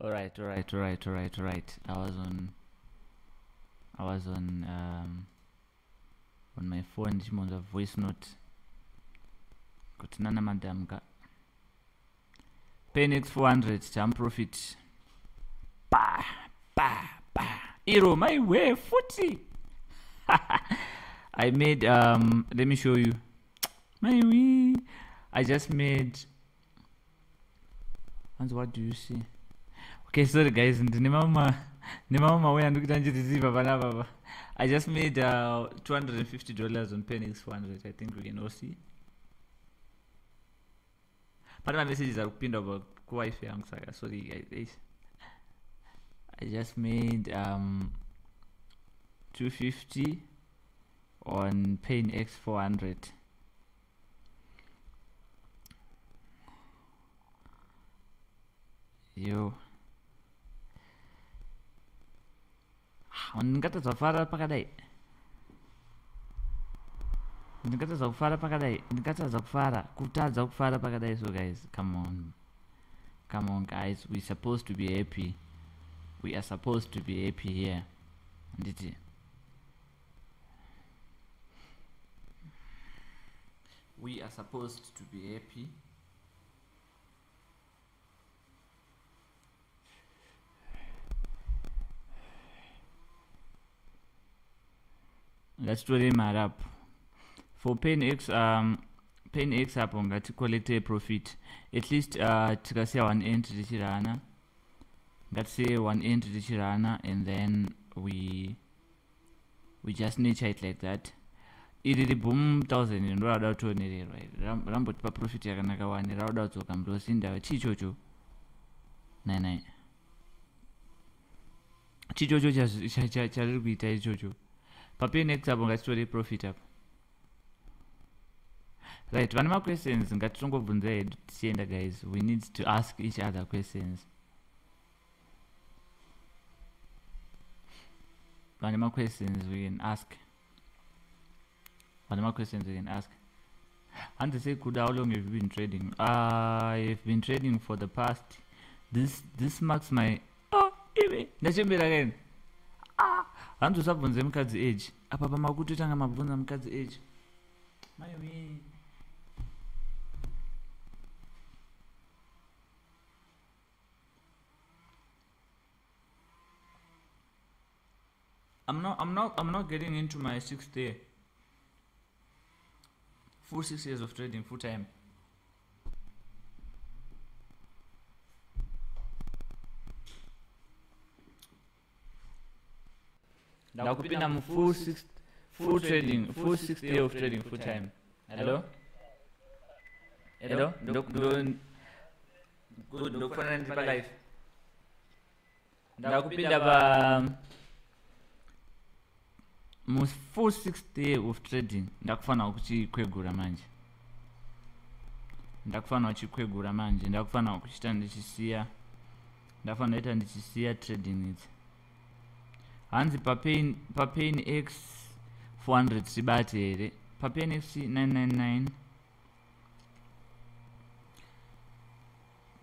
All right. I was on my phone ndichimonza voice note kuti nana madam ka Penix 400 jam profit iro my way 40. I made let me show you my way. I just made, and what do you see? Okay, sorry guys, nimama way andikutanjiriziva baba. I just made $250 on Penix 400. I think we can all see. But my messages are pinned over wifi yangu saka. Sorry guys. I just made $250 on Penix 400. Yo. Ndingatadza kufara pakadai. Kutadza kufara pakadai. So guys, come on guys, we're supposed to be happy. We are supposed to be happy here. Nditi. We are supposed to be happy. Let's do them up. For Penix hapo ngati collect profit. At least tikasiya 1 entry tichirana. Ngatise 1 entry tichirana, and then we just nature it like that. Iri boom 1000 ndo rada kutonererwa. Ramboti pa profit yakanaka 1 rada kutsoka mndosinda chichocho. Nai. Chichocho chari kuita ichocho. Penix hapo ngatitore profit hapo. Right, vana ma questions ngatitongobvunza hedu tichienda guys. We need to ask each other questions. Vana ma questions we can ask. And to say, how long have you been trading? I've been trading for the past. This marks my ndachembera again. Hantu sabvunze mukadzi age. Apa pamakutotanga mabvunza mukadzi age. Mayomi. I'm not getting into my 6th year. Full 6 years of trading full time. Nakupinda mu full trading, full 6th year of trading full time. Hello? Good, ndokufana ndi pa life. Ndakupinda pa mu full 6th year of trading. Ndakufana kuchikwegura manje. Ndakufana kuchita ndichisiya. Ndafana ita ndichisiya trading it. Hanzi pa Penix 400 sibati here. Pa Penix 999.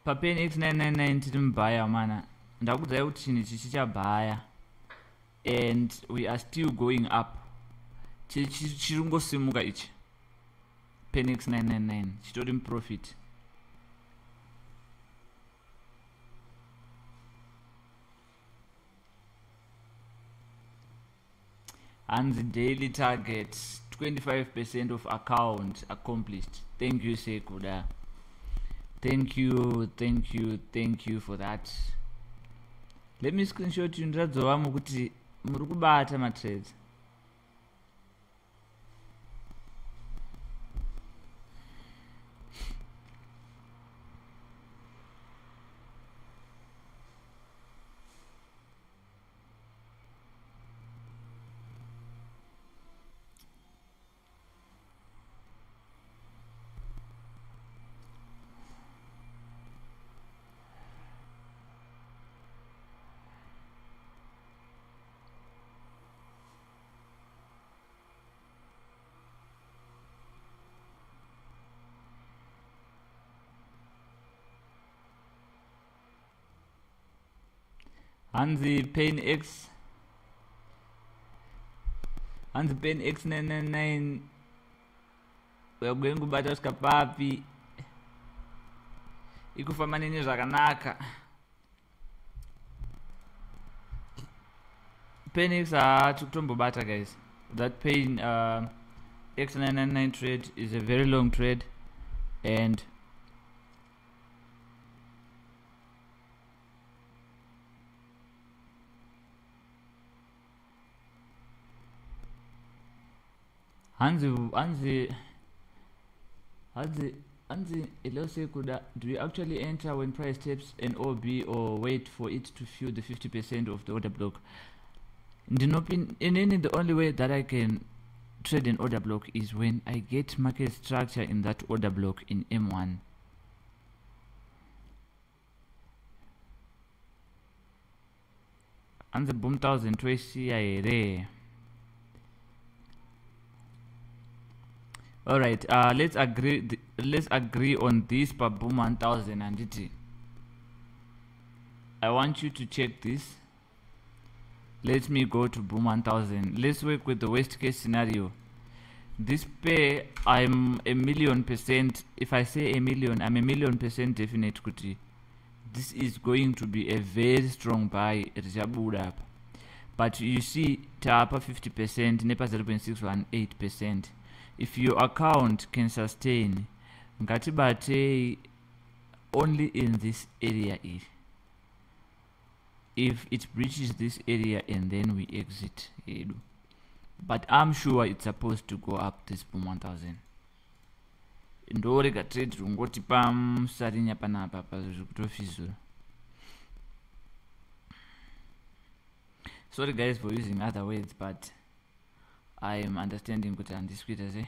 Pa Penix 999 tiri mbaya mana. Ndakudza kuti chini chichabaya. And we are still going up. Chirungosimuka ichi. Penix 999 chitori profit. And the daily target 25% of account accomplished. Thank you Sekuda. Thank you for that. Let me screenshot you ndadzova mukuti muri kubata matrades. hanzi pain x 999 uyagwenga ubata kusvika papi ikufamba neni zvakanaka. Pain x haati kutombobata guys. That pain x999 trade is a very long trade, and Hanzi Elose Kuda, do you actually enter when price taps an OB or wait for it to fill the 50% of the order block? In any, the only way that I can trade an order block is when I get market structure in that order block in M1. And the boom 1020 alright, let's agree on this per boom 1000 and it. I want you to check this. Let me go to boom 1000. Let's work with the worst case scenario. This pair, I'm 1,000,000%. If I say a million, I'm 1,000,000% definite kuti this is going to be a very strong buy at Jabuda. But you see tapa 50%, nepa 0.618%. If your account can sustain ngatibate only in this area, if it breaches this area and then we exit, but I'm sure it's supposed to go up this boom 1000. Ndorega trade rungoti pam sarinya panapa pazvikutofizura. Sorry guys for using other words, but I am understanding kuti handiskuita sei.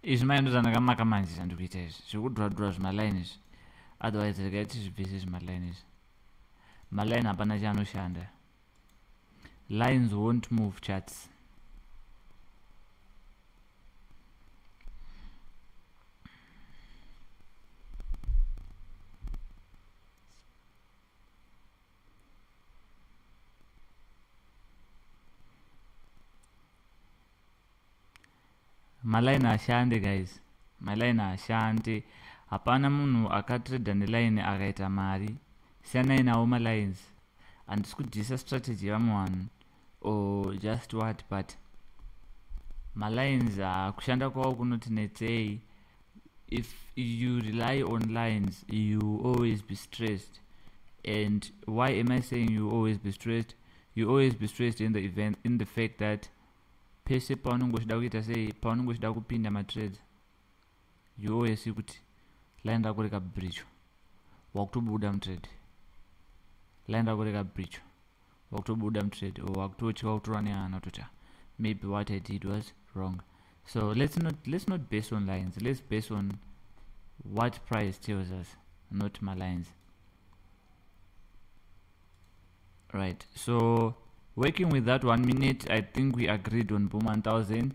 Izvi maindo zvandakamaka manje zvandikuita izvi zvikudhuradhura zvimaline izvi, otherwise rekaiti zvibvise zvimaline izvi. Maline hapana chaanoshanda. Lines won't move charts. Maline ashande guys, maline ashande. Hapana munhu akatrada neline akaita mari. Siyanai nawo malines. Handisi kudhisa strategy yavamwe vanhu or just what, but malines kushanda kwawo kunoti netsei. If you rely on lines, you always be stressed. And why am I saying you always be stressed? You always be stressed in the fact that pese paunongochida kuita sei, paunongochida kupinda matrades, you always see kuti line rako rekabridge wakutobuda mutrade, line rako rekabridge wakutobuda mutrade, or wakutotya kutora nehana kutoti maybe what I did was wrong. So let's not base on lines, let's base on what price tells us, not my lines. Right, so working with that 1 minute, I think we agreed on boom 1000.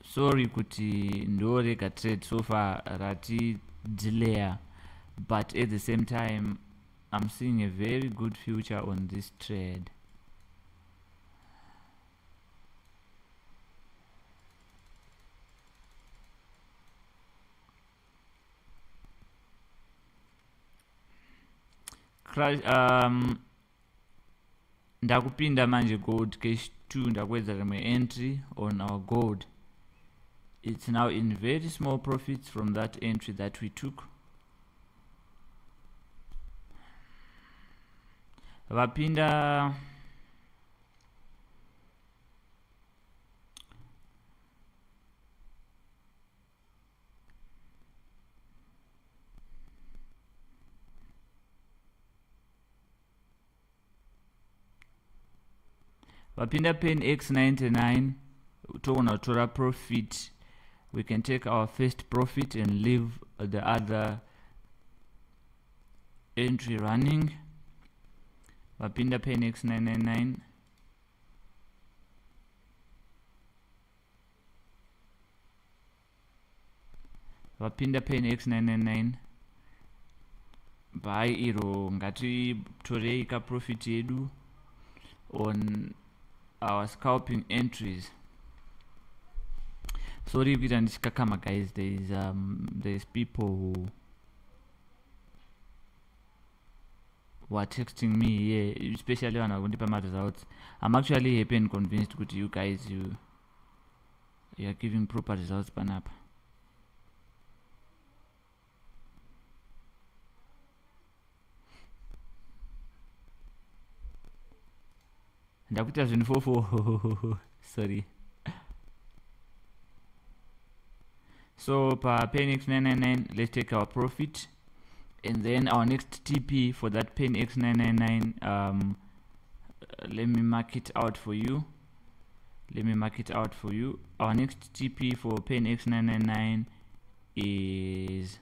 Sorry kuti ndorega trade so far rati delay, but at the same time I'm seeing a very good future on this trade. crash ndakupinda manje gold cash 2 ndakwedza rimwe entry on our gold. It's now in very small profits from that entry that we took. Vapinda pen x99 toona tora profit. We can take our first profit and leave the other entry running. Vapinda pen x999 vapinda pen x999 by iro ngati torei ka profit yedu on our scalping entries. Sorry if you kakama guys, there's people who are texting me here, especially when I want to pay my results. I'm actually happy and convinced with you guys, you are giving proper results panapa. Ndakuta zvinifofo sorry. So per pen x999, let's take our profit, and then our next TP for that pen x999, let me mark it out for you. Our next TP for pen x999 is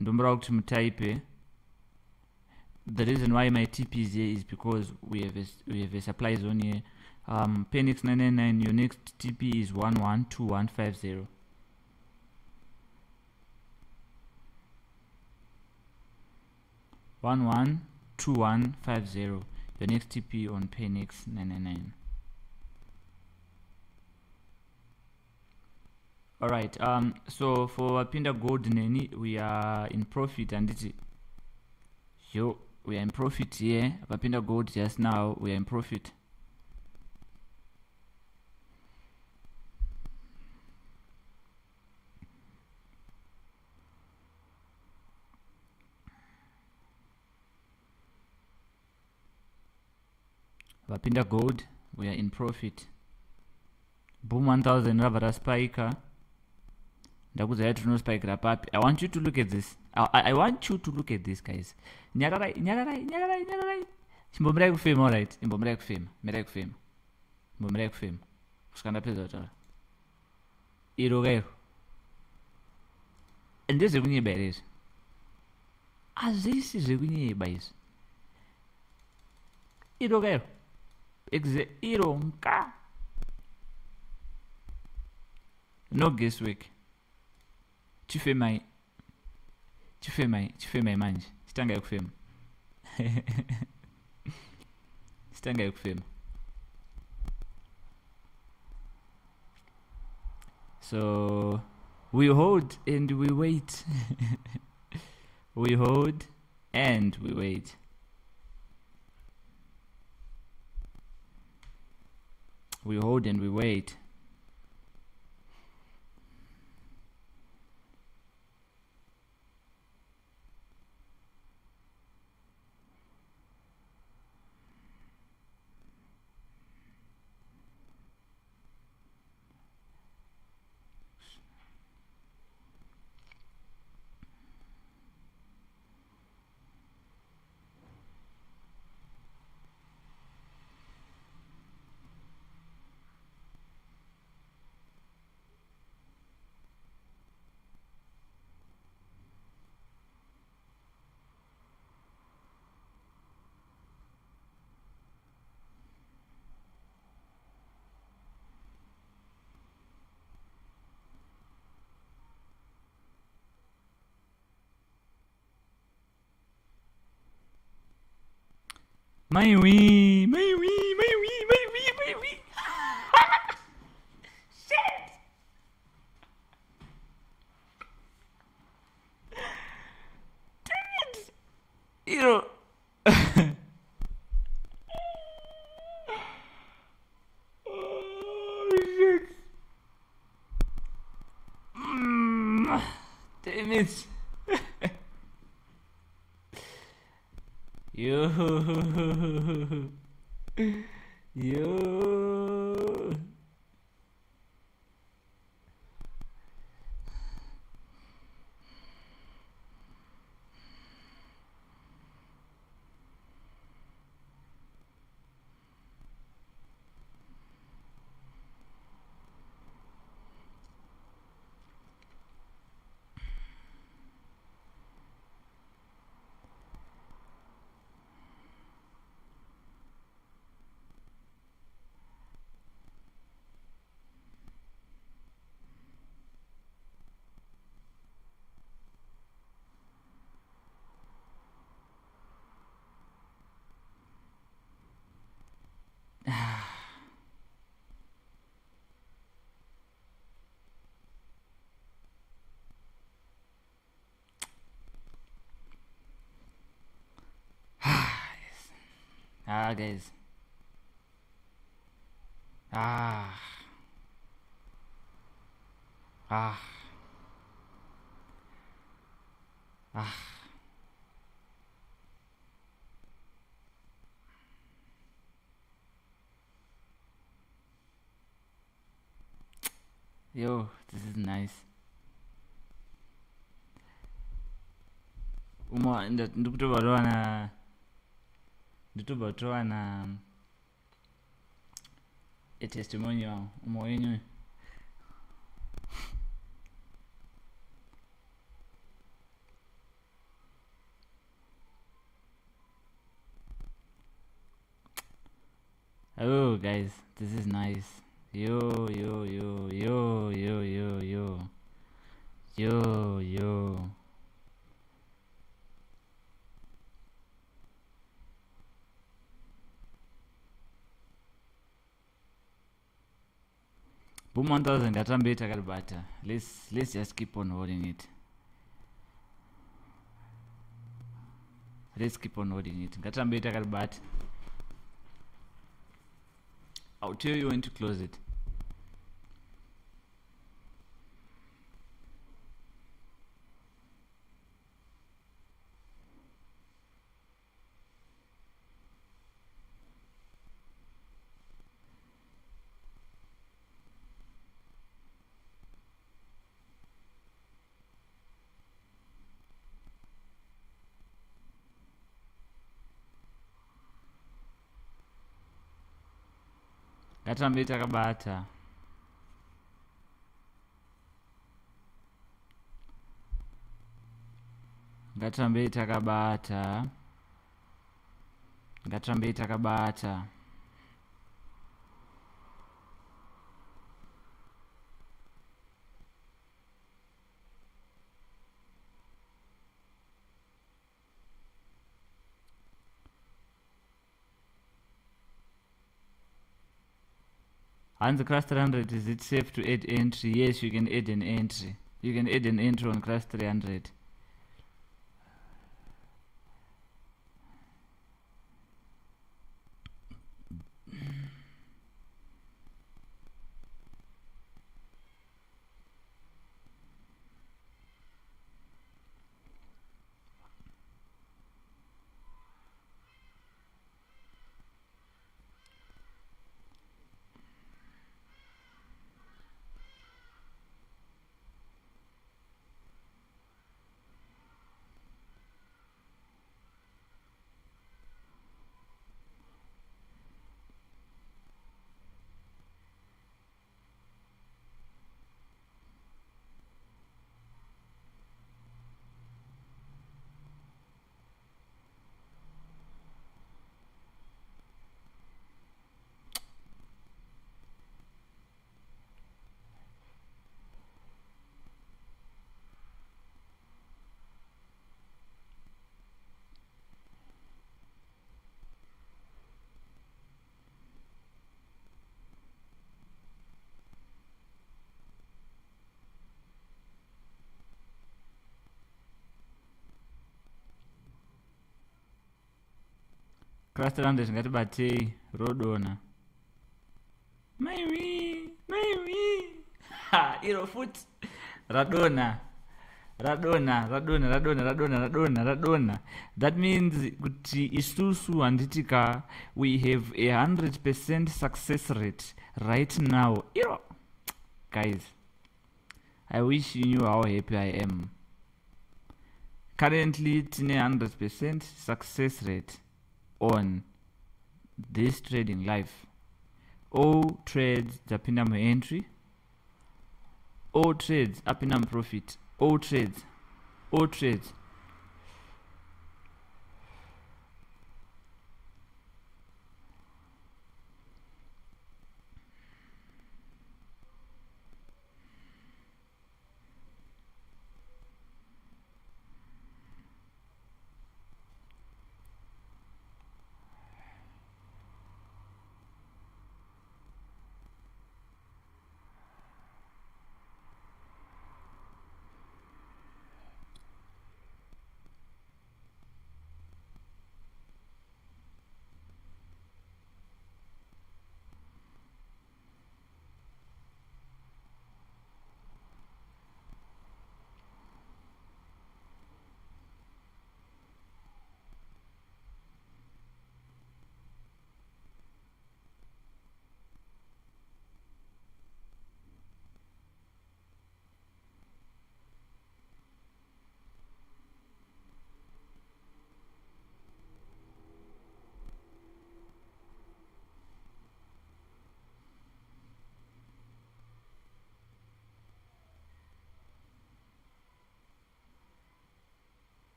ndombra kuti mutaipe. The reason why my TP is here is because we have a supply zone here. Pen x999, your next TP is 112150. Your next TP on pen x999. Alright, so for Pinda Gold Neni, we are in profit, and it's we are in profit here. Pinda Gold just now, we are in profit. Vapinda Gold, we are in profit. Boom 1000 Ravara Spiker. I want you to look at this. I want you to look at this, guys. Nyararai. Mbomrai kufema, alright. Mbomrai kufema. Kuskanda pesa tala. Irogero. And this is when you buy this. This is when you buy this. Irogero. Ironka. No guesswork. Chifemai manje. Stanga yakufema. So we hold and we wait. We hold and we wait. We hold and we wait. My wee. Shit. minutes. Yo. Yo. Guys. Yo, this is nice. ndikutobva na a testimonial wenyu. Oh guys, this is nice. Yo. Boom 1000 ngatambe takaribata. Let's just keep on holding it. Let's keep on holding it. Ngatambe takaribata. I'll tell you when to close it. Ngatambe takabata. Ngatambe takabata. On the class 300, is it safe to add entry? Yes, you can add an entry. You can add an entry on class 300. Class 300 ngatibatei rodona. Maiwi. Ha, iro futi radona. radonha. That means kuti isusu handitika we have a 100% success rate right now. Guys, I wish you knew how happy I am. Currently tine 100% success rate on this trading life. All trades tapinda entry, all trades apinda profit, all trades.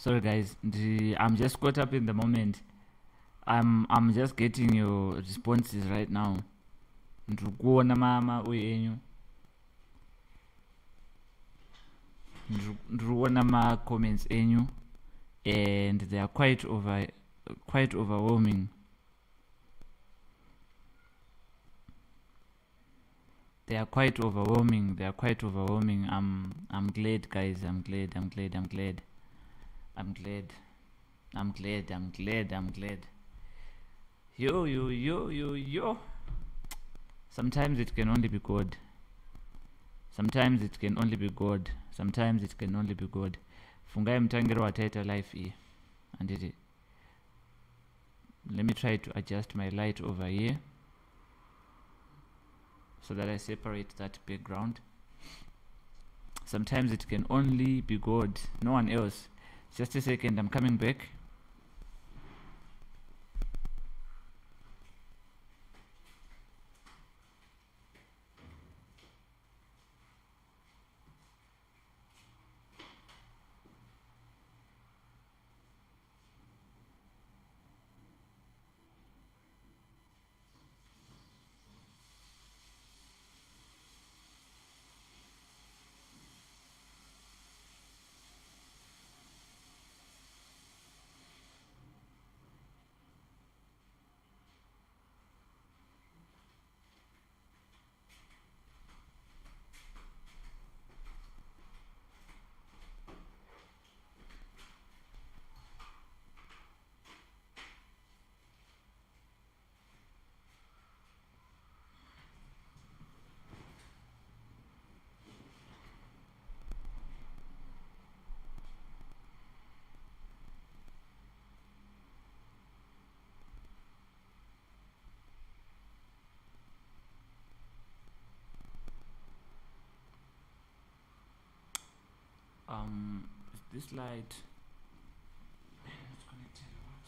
Sorry guys, I'm just caught up in the moment. I'm just getting your responses right now. Ndikuona mama enyu. Ndikuona ma comments enyu, and they are quite overwhelming. They are quite overwhelming. I'm glad, guys. I'm glad. Yo. Sometimes it can only be God. Fungai mtangiro wataita life here. And let me try to adjust my light over here so that I separate that background. Sometimes it can only be God, no one else. Just a second, I'm coming back. Is this light? It's connected or what?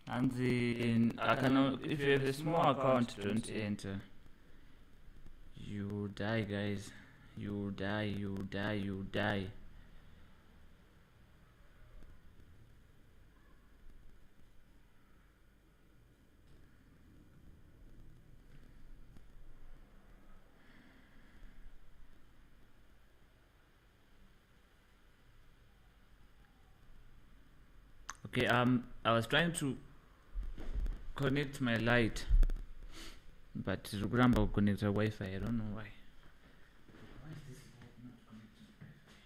And if you have a small account, don't enter. You die, guys. You die. Okay, I was trying to connect my light, but Rugramba connect a Wi-Fi. I don't know why. Why is this light not connected to Wi-Fi?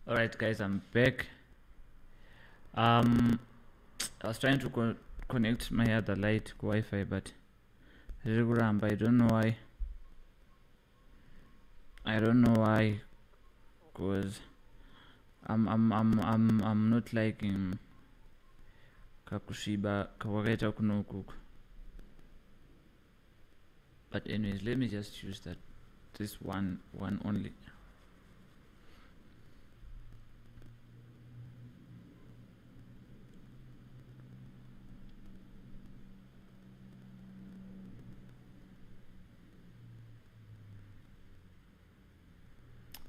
Alright guys, I'm back. I was trying to connect my other light to Wi-Fi, but I don't know why. I don't know why, cause I'm not liking kakushiba kawakaita kunoku. But anyways, let me just use this one only.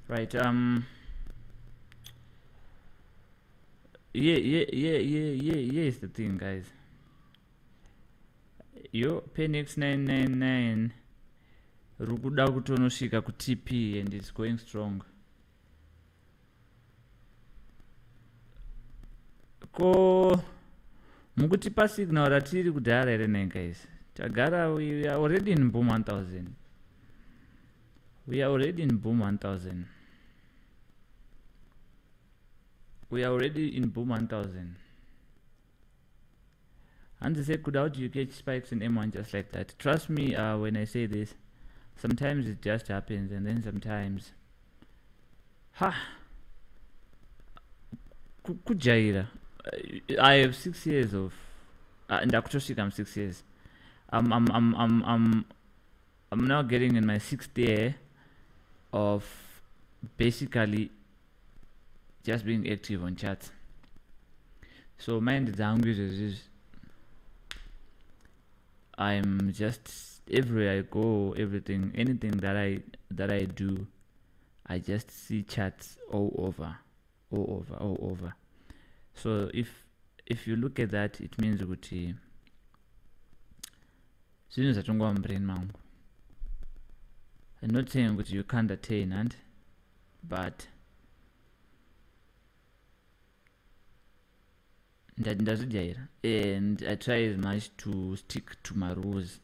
Right, here's the thing, guys. Yo Penix 999 rukuda kutonoshika ku TP and it's going strong. Ko mukutipa signal ratiri kudhara here guys. Tagara, we are already in boom 1000. We are already in boom 1000. We are already in boom 1000. And they say, could out you catch spikes in M1 just like that? Trust me when I say this, sometimes it just happens, and then sometimes kujaira. I have 6 years of and Akutoshik, I'm 6 years. I'm now getting in my 6th year of basically just being active on chats. So mind the language is I'm just everywhere I go, everything, anything that I do, I just see chats all over. So if you look at that, it means kuti zvinhu zvatongwa mubrain mangu. I'm not saying that you can't attain, but and I try as much to stick to my rules.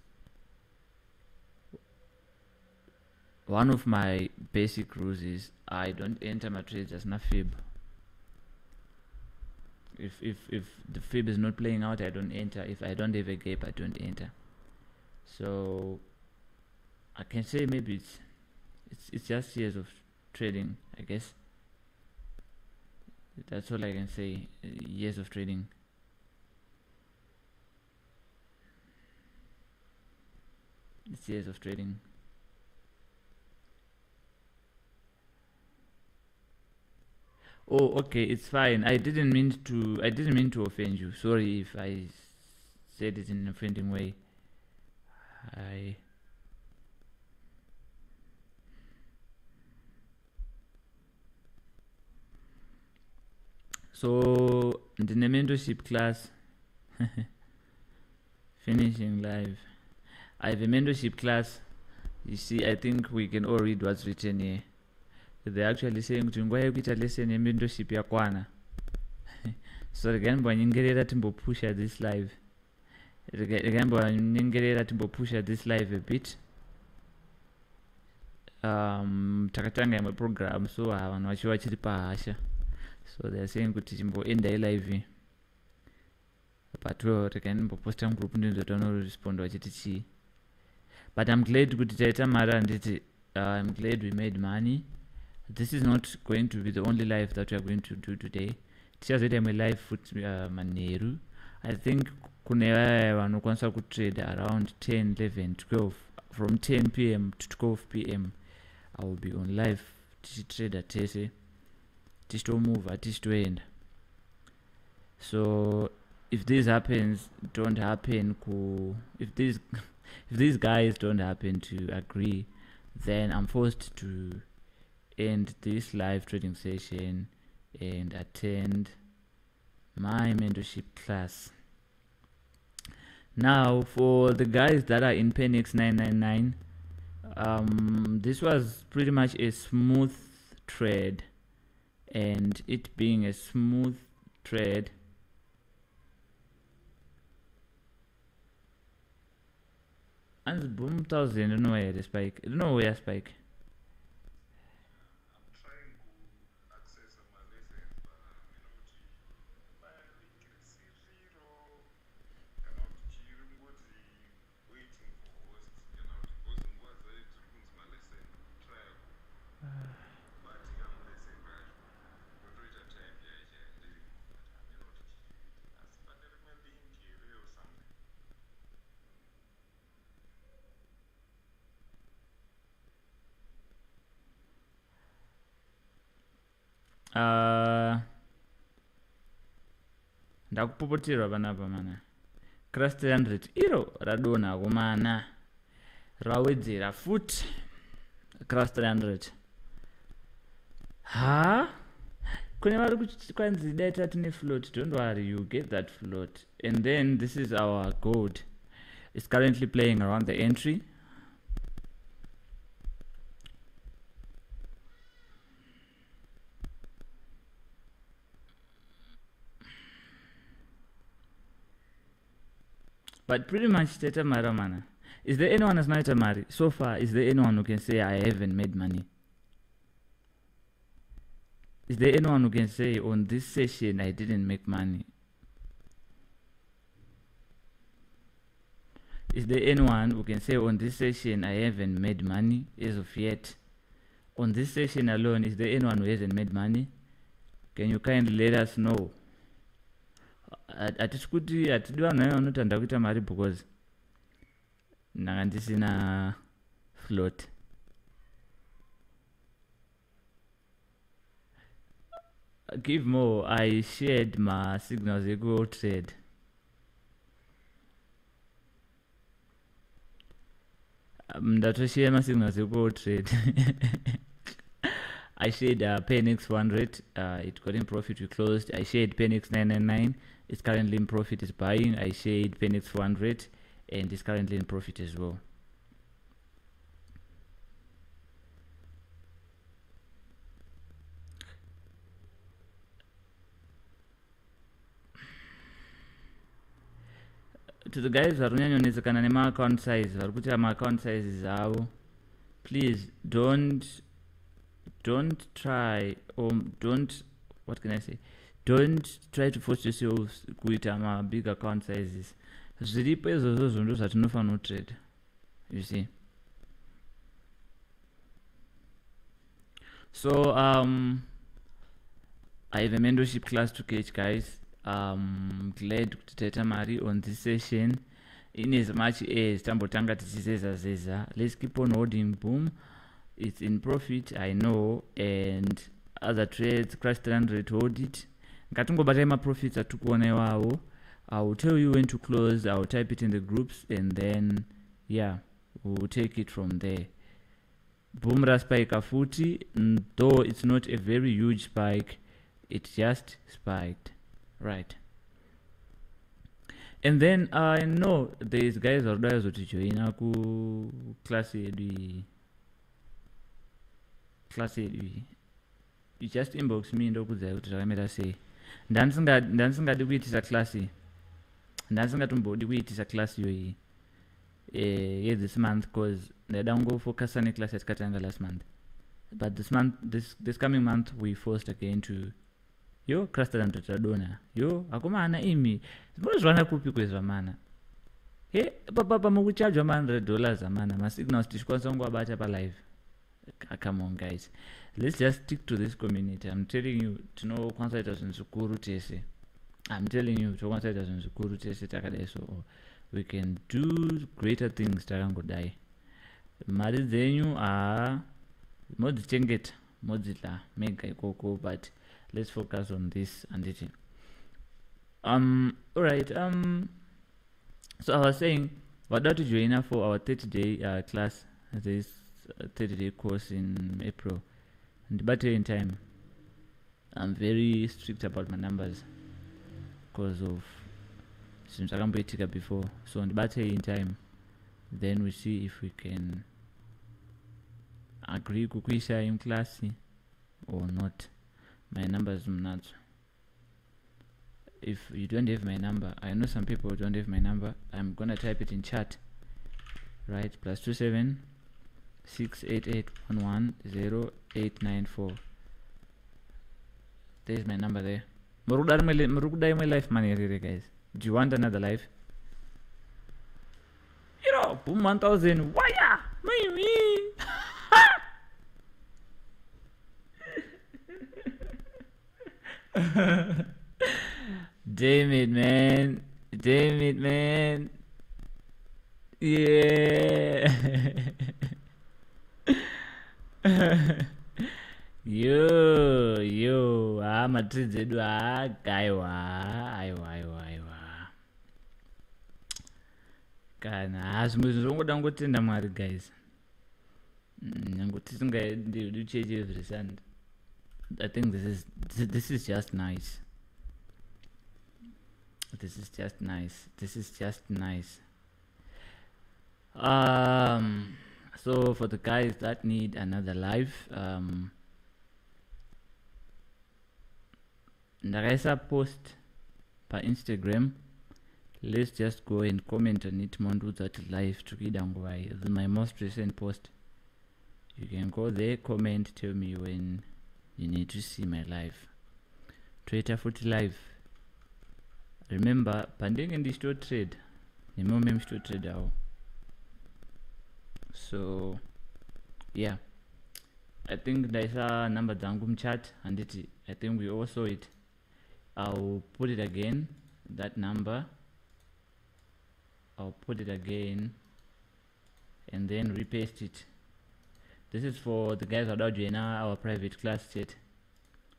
One of my basic rules is I don't enter my trades as na fib. If the fib is not playing out, I don't enter. If I don't have a gap, I don't enter. So I can say maybe it's just years of trading, I guess. That's all I can say. Years of trading. It's years of trading. Oh, okay, it's fine. I didn't mean to offend you. Sorry if I said it in an offending way. So the mentorship class finishing live. I have a mentorship class. You see, I think we can all read what's written here. They're actually saying to nguva yekuita lesson yementorship yakwana. So regambo pusha this live. Regambo pusha this live a bit. takatanga imwe program, so vanhu vachiva vachiri pahasha, so they're saying kuti chimboendai live pa12 takaimboposta mugroup ndinzota unoresponda vachiti chii. But I'm glad kuti taita mari handiti I'm glad we made money. This is not going to be the only live that we are going to do today. Tichazoita imwe live futi manheru. I think kune vaya vanokwanisa kutrade around 10, 11, 12. From 10 p.m. to 12 p.m. I will be on live tichitrader tese tichitomove tichitoenda. So if this happens, don't happen if these guys don't happen to agree, then I'm forced to end this live trading session and attend my mentorship class. Now for the guys that are in Penix 999, this was pretty much a smooth trade, and it being a smooth trade, and boom 1000 don't know where the spike, I don't know where spike. I'm trying to access my lessons, but my link is zero. Cannot waiting for hosts, because was my lesson trial. But I'm lesson right. But time but there may be in or something. Ndakupopoterwa panapa mana. Crust 100 iro radonha kumana rawedzera futi Crust 100. Kune vari kwanzi data tine float, don't worry, you get that float. And then this is our gold. It's currently playing around the entry. But pretty much Teta Maramana. Is there anyone who's not a Mari? So far, is there anyone who can say I haven't made money? Is there anyone who can say on this session I didn't make money? Is there anyone who can say on this session I haven't made money as of yet? On this session alone, is there anyone who hasn't made money? Can you kindly let us know? Hatisi kuti hatidi vanhu vaya vanotanda kuita mari because ndanga ndisina float. Give more. I shared my signals ego trade. Ndatoshare my signals ego trade. I shared Penix 100, it got in profit, we closed. I shared Penix 999, it's currently in profit, it's buying. I shared Penix 100 and it's currently in profit as well. To the guys who are kunyanyonetsekana nema account size, vari kuti ama account sizes avo, please don't try, or don't, what can I say, don't try to force yourselves kuita ma big account sizes. Zviripo izvozvo zvondo zvatinofanira kutrade, you see. So I have a mentorship class to catch, guys. Glad kuti taita mari on this session. In as much as tambotanga tichizeza, let's keep on holding. Boom, it's in profit, I know, and other trades crash 300 hold it. Ngatingobatai ma profits atikuona iwawo. I will tell you when to close. I will type it in the groups, and then yeah, we'll take it from there. Boom, spike futi, though it's not a very huge spike, it just spiked, right? And then I know these guys are guys who join ku class edu. You just inbox me ndokudzai kuti zvakamira sei. Ndansingadi kuitisa class, ndansingatombodi kuitisa class yoyi this month, because ndaida kungofocasa neclass yatikatanga last month, but this coming month we forced again to yo cluster ndotadona yo akomana imi zvinozvana kupi kwezvamana papa mukuchajwa $100 amana masignals tichikwanisa kungwabata palive. Come on guys, let's just stick to this community. I'm telling you tinokwanisa ita zvinhu zvikuru tese. I'm telling you tinokwanisa ita zvinhu zvikuru tese takadai, so we can do greater things takangodai. Mari dzenyu modzichengeta modzidla mega ikoko, but let's focus on this and it. Alright, so I was saying what to join for our 30-day class, this 30-day course in April, and but in time I'm very strict about my numbers because of since I can't be taken before, so on the battery in time, then we see if we can agree kukwisha in class or not. My numbers not. If you don't have my number, I know some people don't have my number, I'm gonna type it in chat, right? +27 688 0894. There's my number there. Murukudai my life money really, guys. Do you want another life? You know, boom 1000. Why me? Damn it, man. Yeah. yo matridzi edu aiwa kana zvimwe zvinongoda ngotenda Mwari, guys. Nangoti tingaendi chechi every Sunday. I think this is just nice. This is just nice. So for the guys that need another life, ndakaisa post pa Instagram. Let's just go and comment on it. Mondudza to live tukida nguvai. This is my most recent post. You can go there, comment, tell me when you need to see my live. Twitter futi live. Remember, pandenge ndichito trade. Nemome mchito trade awo. So yeah, I think there's a number dzangu chat, and I think we all saw it. I'll put it again, that number. I'll put it again and then repaste it. This is for the guys that are joining our private class yet.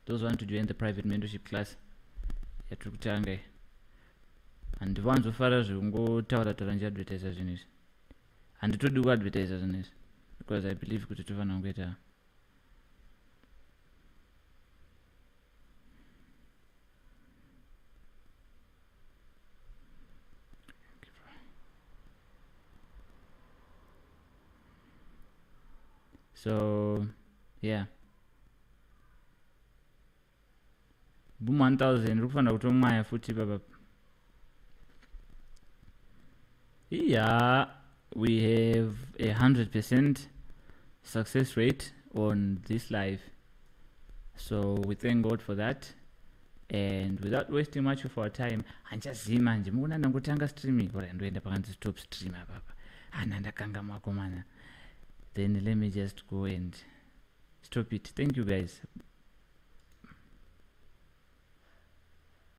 Those want to join the private mentorship class yatikutange, and vanhu zofara zvingotaura taura advertiser zvinezvi. Handitodi kuadvertisa zvinezvi because I believe kuti tofanira kungoita so yeah. Boom 1000 rukufanira kutomwaya futi papa. Yeah, we have 100% success rate on this live, so we thank God for that. And without wasting much of our time, handichazivi manje muona ndangotanga streaming ora ndoenda pakanzi stop stream apapa ndakanga makomana, then let me just go and stop it. Thank you guys.